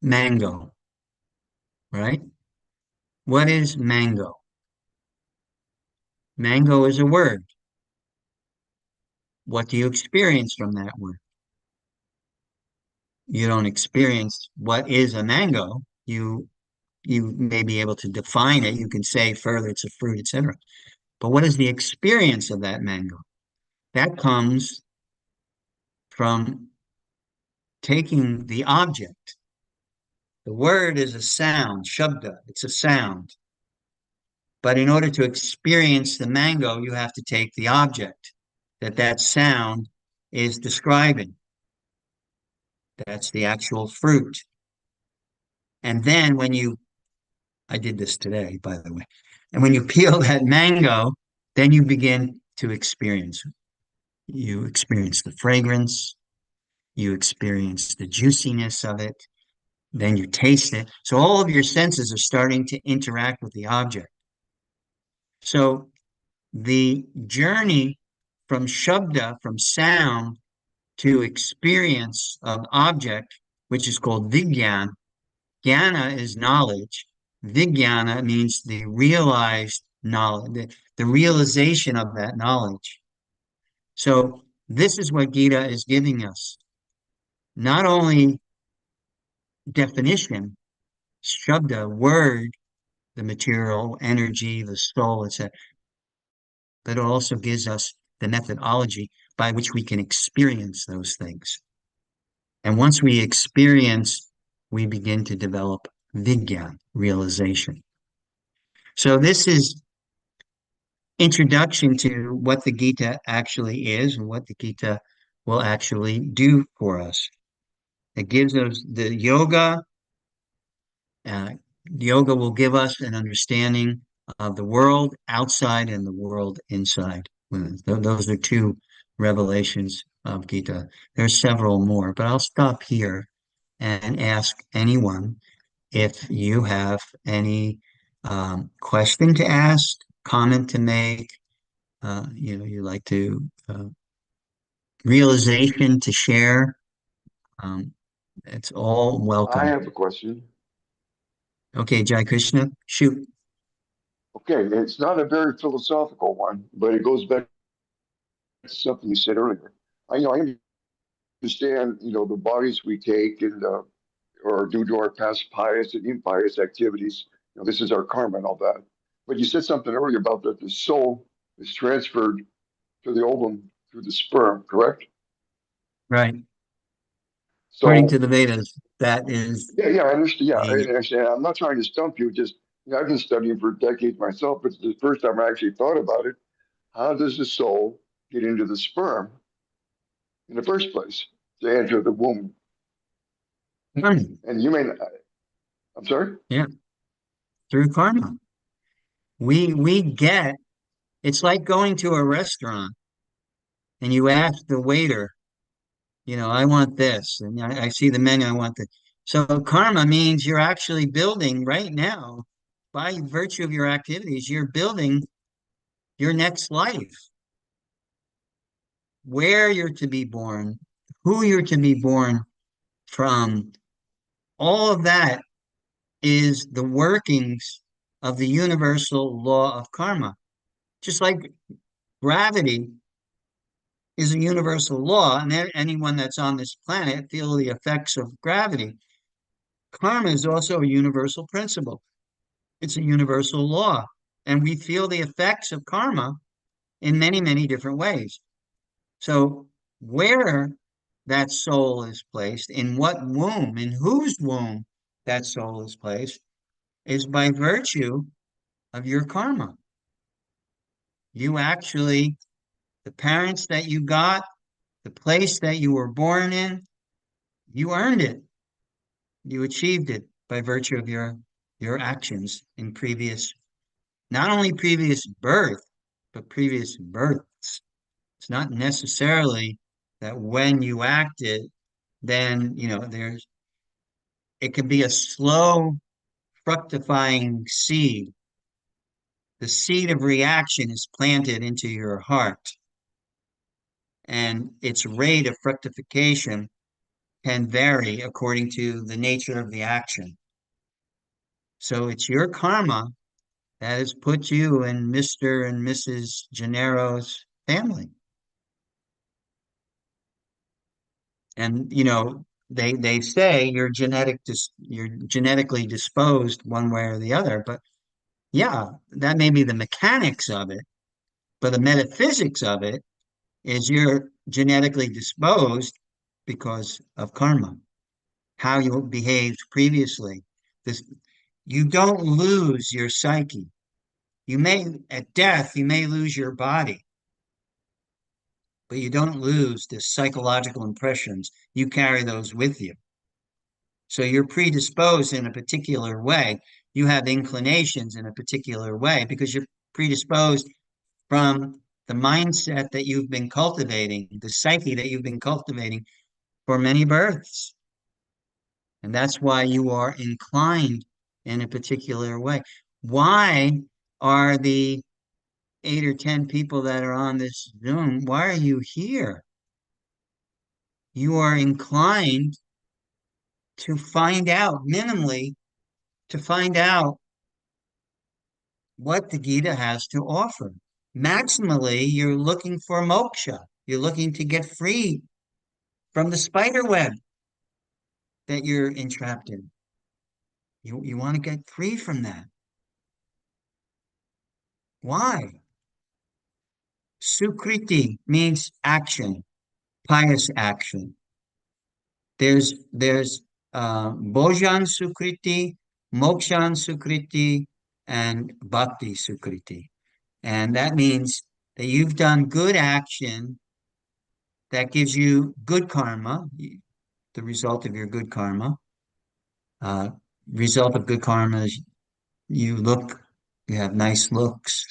mango, right? What is mango? Mango is a word. What do you experience from that word? You don't experience what is a mango. You may be able to define it. You can say further it's a fruit, etc. But what is the experience of that mango? That comes from taking the object. The word is a sound, shabda, it's a sound. But in order to experience the mango, you have to take the object that sound is describing. That's the actual fruit. And then I did this today, by the way, and when you peel that mango, then you begin to experience. You experience the fragrance, you experience the juiciness of it, then you taste it. So all of your senses are starting to interact with the object. So the journey from shabda, from sound, to experience of object, which is called vigyan. Jnana is knowledge. Vijnana means the realized knowledge, the realization of that knowledge. So this is what Gita is giving us. Not only definition, shabda, word, the material, energy, the soul, etc., but it also gives us the methodology by which we can experience those things. And once we experience, we begin to develop vigyan, realization. So this is introduction to what the Gita actually is and what the Gita will actually do for us. It gives us the yoga. Uh, Yoga will give us an understanding of the world outside and the world inside. Those are two revelations of Gita. There's several more, but I'll stop here and ask anyone if you have any question to ask, comment to make, you like to realization to share. Um, it's all I welcome. have a question. Okay, Jai Krishna, shoot. Okay, it's not a very philosophical one, but it goes back to something you said earlier. I understand, the bodies we take and or due to our past pious and impious activities, this is our karma and all that. But you said something earlier about that the soul is transferred to the ovum through the sperm, correct? Right. According to So the Vedas, that is yeah, I understand. Yeah, I the understand. I'm not trying to stump you. Just I've been studying for decades myself. But it's the first time I actually thought about it. How does the soul get into the sperm in the first place to enter the womb? karma. And you may not, I'm sorry? Yeah, through karma. We get it's like going to a restaurant and you ask the waiter, I want this, and I see the menu, I want this. So karma means you're actually building right now, by virtue of your activities, you're building your next life, where you're to be born, who you're to be born from. All of that is the workings of the universal law of karma. Just like gravity is a universal law, and anyone that's on this planet feel the effects of gravity. Karma is also a universal principle. It's a universal law, and we feel the effects of karma in many, many different ways. So, where that soul is placed, in what womb, in whose womb that soul is placed, is by virtue of your karma. You actually, the parents that you got, the place that you were born in, you earned it. You achieved it by virtue of your actions in previous, not only previous birth, but previous births. It's not necessarily that when you acted, then, it can be a slow fructifying seed. The seed of reaction is planted into your heart, and its rate of fructification can vary according to the nature of the action. So it's your karma that has put you in Mr. and Mrs. Gennaro's family. And they say you're genetically disposed one way or the other, but yeah, that may be the mechanics of it, but the metaphysics of it is you're genetically disposed because of karma, how you behaved previously. This You don't lose your psyche. You may At death you may lose your body, but you don't lose the psychological impressions. You carry those with you. So you're predisposed in a particular way. You have inclinations in a particular way because you're predisposed from the mindset that you've been cultivating, the psyche that you've been cultivating for many births. And that's why you are inclined in a particular way. Why are the 8 or 10 people that are on this Zoom, why are you here? You are inclined to find out, minimally, to find out what the Gita has to offer. Maximally, you're looking for moksha. You're looking to get free from the spider web that you're entrapped in. You want to get free from that. Why? Sukriti means action, pious action. There's Bhojan Sukriti, Mokshan Sukriti, and Bhakti Sukriti. And that means that you've done good action that gives you good karma, the result of your good karma. Uh, Result of good karma is you look, you have nice looks,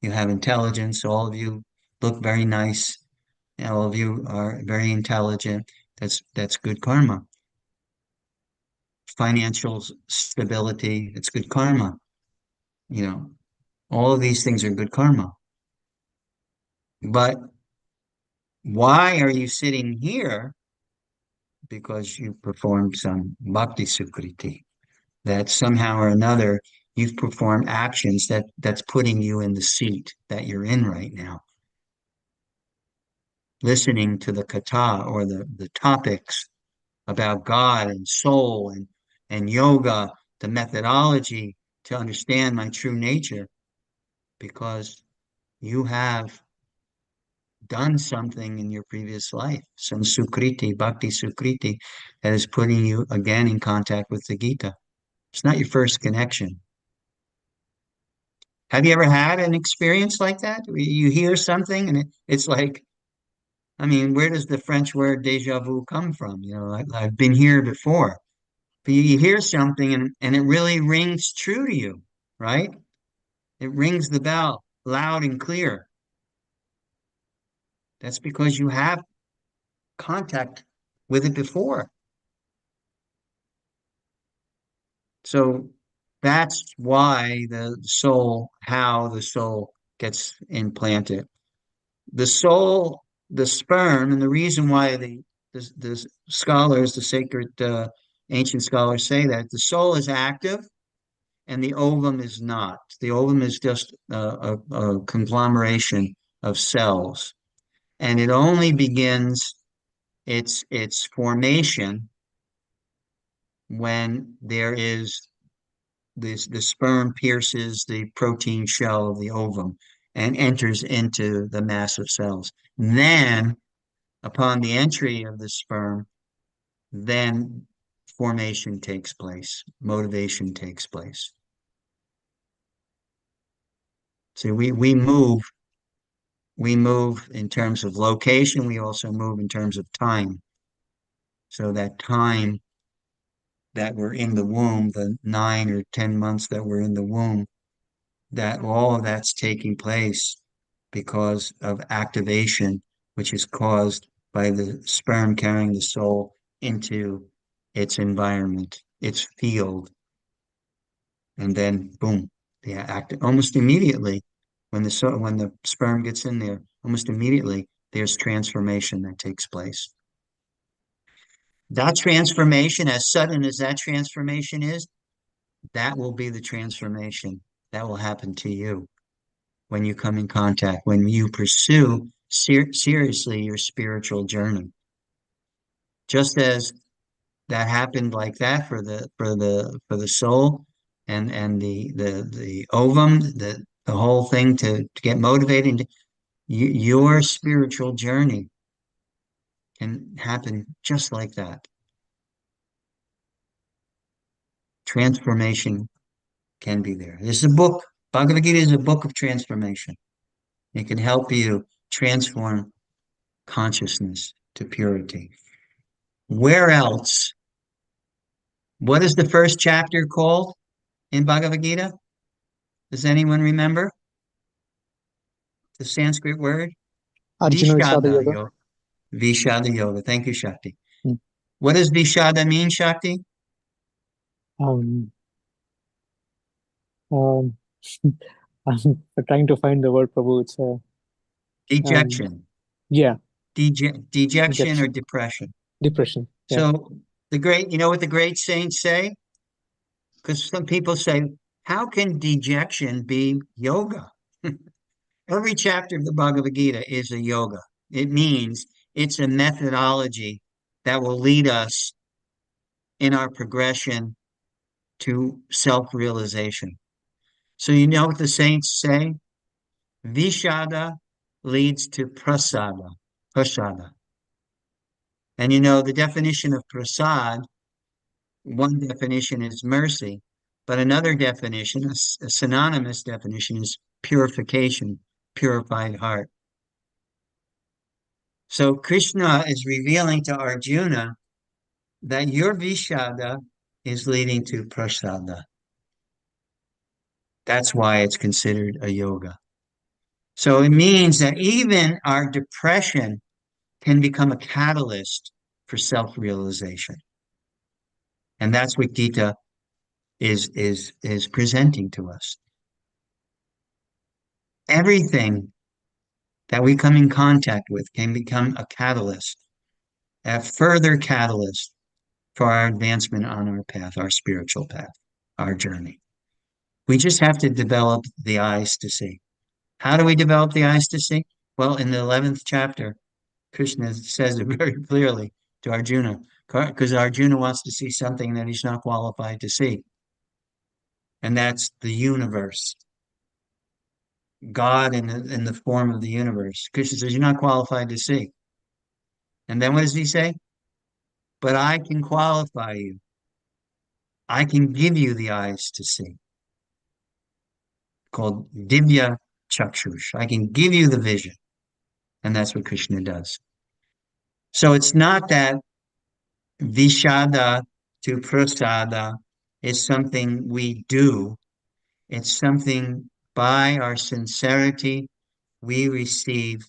you have intelligence, all of you look very nice, and all of you are very intelligent. That's good karma. Financial stability, it's good karma. You know, all of these things are good karma. But why are you sitting here? Because you performed some bhakti sukriti, that somehow or another you've performed actions that's putting you in the seat that you're in right now. Listening to the kata, or the topics about God and soul and yoga, the methodology to understand my true nature, because you have done something in your previous life, some sukriti, bhakti sukriti, that is putting you again in contact with the Gita. It's not your first connection. Have you ever had an experience like that? You hear something and it's like, I mean, where does the French word déjà vu come from? You know, I've been here before. But you hear something and it really rings true to you, right? It rings the bell loud and clear. That's because you have contact with it before. So that's why how the soul gets implanted. The soul, the sperm, and the reason why the scholars, the sacred ancient scholars say that the soul is active and the ovum is not. The ovum is just a conglomeration of cells, and it only begins its formation when there is the sperm pierces the protein shell of the ovum and enters into the mass of cells. Then, upon the entry of the sperm, then formation takes place, motivation takes place. So we move in terms of location, we also move in terms of time. So that time that we're in the womb, the 9 or 10 months that we're in the womb, that all of that's taking place because of activation, which is caused by the sperm carrying the soul into its environment, its field, and then boom, they act almost immediately when the sperm gets in there, almost immediately there's transformation that takes place. That transformation, as sudden as that transformation is, that will be the transformation that will happen to you when you come in contact, when you pursue seriously your spiritual journey. Just as that happened like that for the soul and the ovum, the whole thing to get motivated. Your spiritual journey can happen just like that. Transformation can be there. This is a book. Bhagavad Gita is a book of transformation. It can help you transform consciousness to purity. Where else? What is the first chapter called in Bhagavad Gita? Does anyone remember the Sanskrit word? Arjuna Vishada Vishada Yoga. Yoga. Vishada Yoga. Thank you, Shakti. Hmm. What does Vishada mean, Shakti? Um, um, I'm trying to find the word, Prabhu. It's um, Dejection. yeah, Dejection or injection, depression. depression. Yeah. So you know what the great saints say? Because some people say, how can dejection be yoga? Every chapter of the Bhagavad Gita is a yoga. It means it's a methodology that will lead us in our progression to self-realization. So you know what the saints say? Vishada leads to prasada. Prasada. And you know the definition of prasad, one definition is mercy, but another definition, a synonymous definition, is purification, purified heart. So Krishna is revealing to Arjuna that your Vishada is leading to Prasada. That's why it's considered a yoga. So it means that even our depression can become a catalyst for self-realization. And that's what Gita is presenting to us. Everything that we come in contact with can become a catalyst, a further catalyst for our advancement on our path, our spiritual path, our journey. We just have to develop the eyes to see. How do we develop the eyes to see? Well, in the 11th chapter, Krishna says it very clearly to Arjuna, because Arjuna wants to see something that he's not qualified to see, and that's the universe. God in the form of the universe. Krishna says, you're not qualified to see. And then what does he say? But I can qualify you. I can give you the eyes to see, called Divya Chakshush. I can give you the vision. And that's what Krishna does. So it's not that Vishada to Prasada is something we do. It's something by our sincerity we receive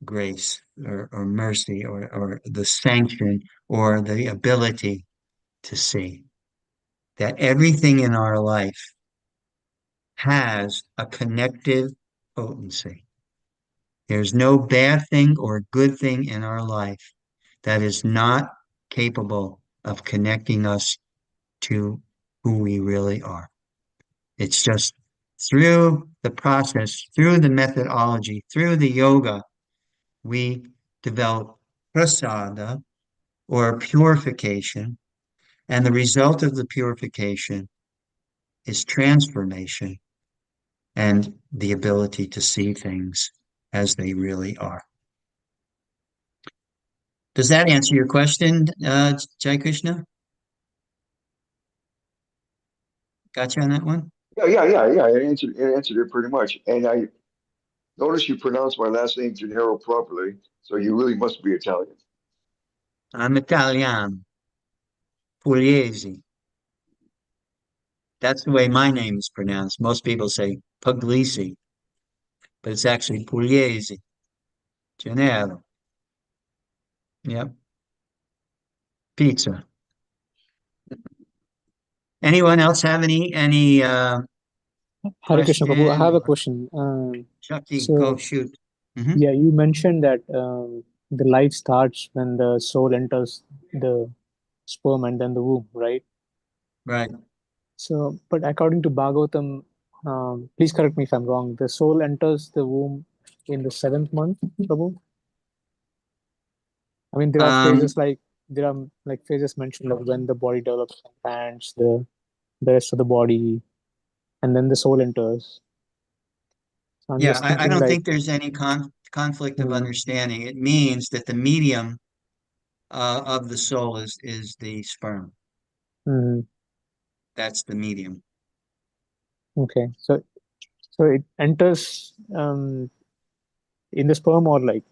grace or mercy or the sanction or the ability to see that everything in our life has a connective potency. There's no bad thing or good thing in our life that is not capable of connecting us to who we really are. It's just through the process, through the methodology, through the yoga, we develop prasada or purification. And the result of the purification is transformation and the ability to see things as they really are. Does that answer your question, Jai Krishna? Got you on that one? Yeah. It answered it pretty much. And I notice you pronounce my last name Gennaro properly, so you really must be Italian. I'm Italiano, Pugliese. That's the way my name is pronounced. Most people say Puglisi, but it's actually Pugliese, Gennaro. Yep, pizza. Anyone else have any Hare Krishna Prabhu, I question have a or question. Shakti, go So, shoot. Hmm. yeah, you mentioned that the life starts when the soul enters the sperm and then the womb, right? Right. So, but according to Bhagavatam, please correct me if I'm wrong, the soul enters the womb in the seventh month, Prabhu. I mean, Um, there are like phases mentioned of when the body develops hands, the rest of the body, and then the soul enters. So I'm yeah, just I thinking don't like, think there's any conflict of mm, understanding. It means that the medium of the soul is the sperm. mm, That's the medium. okay, so it enters in the sperm, or like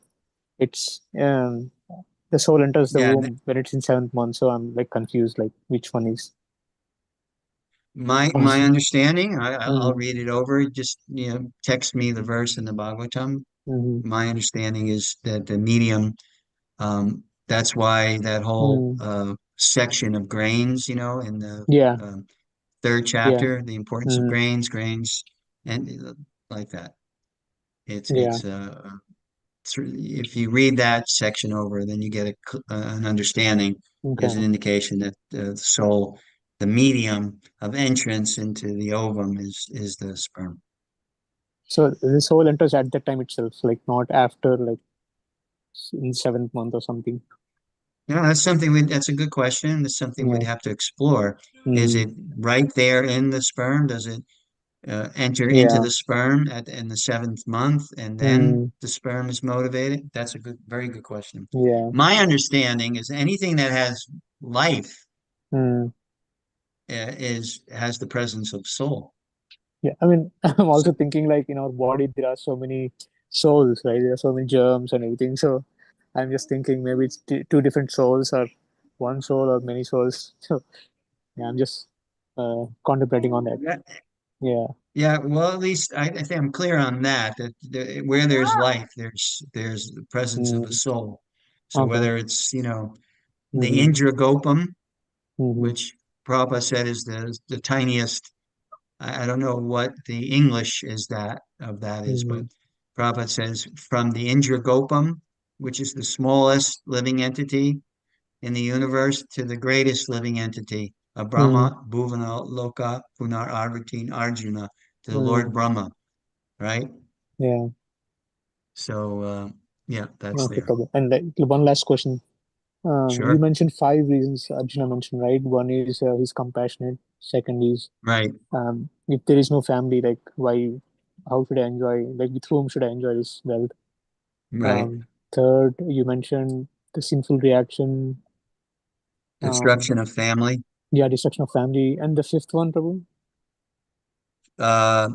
it's the soul enters the Yeah, womb when it's in seventh month. So I'm like confused, like which one is my possible? understanding. I'll Mm, read it over. Just text me the verse in the Bhagavatam. mm, My understanding is that the medium. That's why that whole mm, section of grains, in the yeah, third yeah, chapter, the importance of mm, grains, and like that. yeah, If you read that section over, then you get an understanding. There's okay. an indication that the soul, the medium of entrance into the ovum is the sperm. So the soul enters at that time itself, like not after, like in seventh month or something. That's a good question. That's something we'd Yeah. have to explore. Is Mm, it right there in the sperm? Does it enter into yeah. the sperm in the seventh month, and then Mm, the sperm is motivated? That's a very good question. yeah. My understanding is anything that has life Mm, is has the presence of soul. yeah. I mean, I'm So, also thinking like in our body there are so many souls, right? There are so many germs and everything. So I'm just thinking maybe it's two different souls, or one soul, or many souls. So yeah, I'm just contemplating on that. yeah, Yeah. yeah. Well, at least I think I'm clear on that. Where there's life, there's the presence of a Mm, soul. So okay. whether it's the Mm-hmm. indragopum, Mm-hmm. which Prabhupada said is the tiniest. I don't know what the English of that is, but Mm-hmm. Prabhupada says from the indragopum, which is the smallest living entity in the universe, to the greatest living entity of Mm-hmm. Brahma, Bhuvana, Loka, Punar, Arvatin, Arjuna, to the Mm-hmm. Lord Brahma, right? Yeah. So, yeah, that's Okay, there. Prabhu. And like, one last question. You Sure. mentioned five reasons Arjuna mentioned, right? One is he's compassionate. Second is Right. if there is no family, like why? how should I enjoy, like with whom should I enjoy this wealth? Right. Third, you mentioned the sinful reaction. Destruction of family. Yeah, destruction of family. And the fifth one, Prabhu? Uh,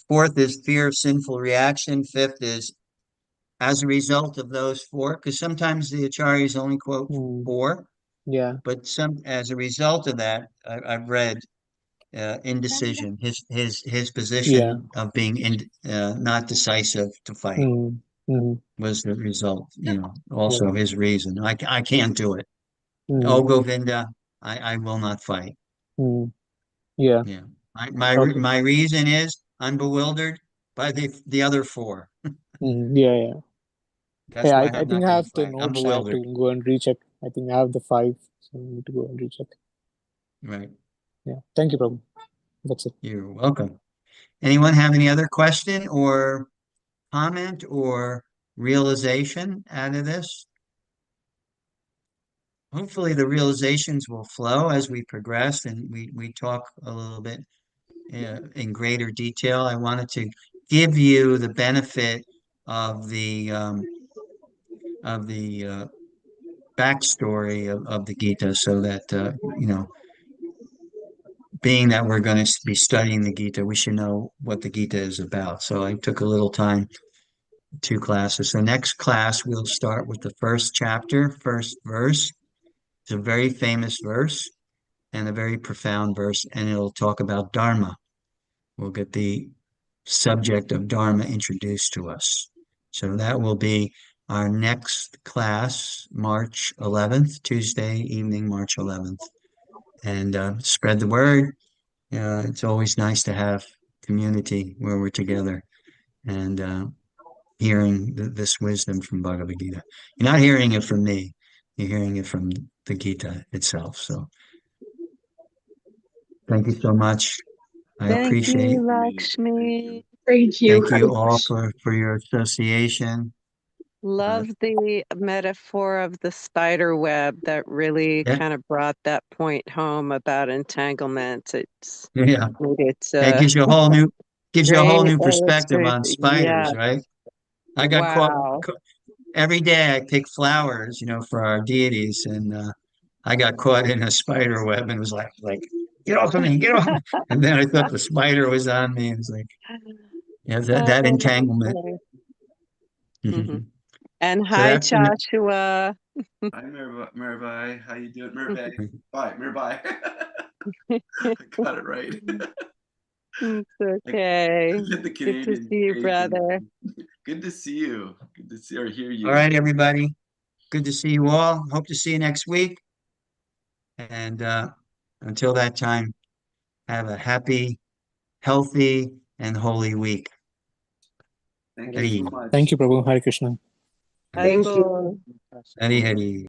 Fourth is fear of sinful reaction. Fifth is as a result of those four, because sometimes the acharyas only quote Mm, four, yeah, but some as a result of that, I've read indecision, his yeah. position of being not decisive to fight Mm, mm, was the result. yeah. Also his reason. I can't do it. Oh, Mm, Govinda, I will not fight. mm, yeah. Yeah. Okay. My reason is I'm bewildered by the other four. Yeah, yeah. That's Yeah, why I I'm think not I going to have the fight. I'm notes. I have bewildered. to go and recheck. I think I have the five, so I need to go and recheck. Right. Yeah. Thank you, Prabhu. That's it. You're welcome. Anyone have any other question or comment or realization out of this? Hopefully the realizations will flow as we progress and we talk a little bit in greater detail. I wanted to give you the benefit of the backstory of the Gita so that being that we're going to be studying the Gita, we should know what the Gita is about. So I took a little time, two classes. So next class, we'll start with the first chapter, first verse. It's a very famous verse and a very profound verse, and it'll talk about Dharma. We'll get the subject of Dharma introduced to us. So that will be our next class, March 11th, Tuesday evening, March 11th. And spread the word. It's always nice to have community where we're together and hearing this wisdom from Bhagavad Gita. You're not hearing it from me, you're hearing it from the Gita itself. So thank you so much. I Thank appreciate. you, Lakshmi. Thank you. Thank you all for your association. Love the metaphor of the spider web that really Yeah, kind of brought that point home about entanglement. yeah. It's It a gives you a whole great new perspective on illustration. Yeah. spiders, right? I got Wow. every day. I pick flowers, for our deities, and I got caught in a spider web and was like, get off of me, get off! And then I thought the spider was on me, and it's like, yeah, that Oh, entanglement. boy. Mhm. So And hi, that's the Joshua. Hi, Mirbai. How you doing? Mirbai. Bye, Mirbai. I got it right. It's I okay. hit the Good to Canadian see you, take brother. good to see you. Good to see or hear all you. right, everybody. Good to see you all. Hope to see you next week. And until that time, have a happy, healthy, and holy week. Thank you Hari, so much. Thank you, Prabhu. Hare Krishna. Thank you. Haribol. Hari, Hari.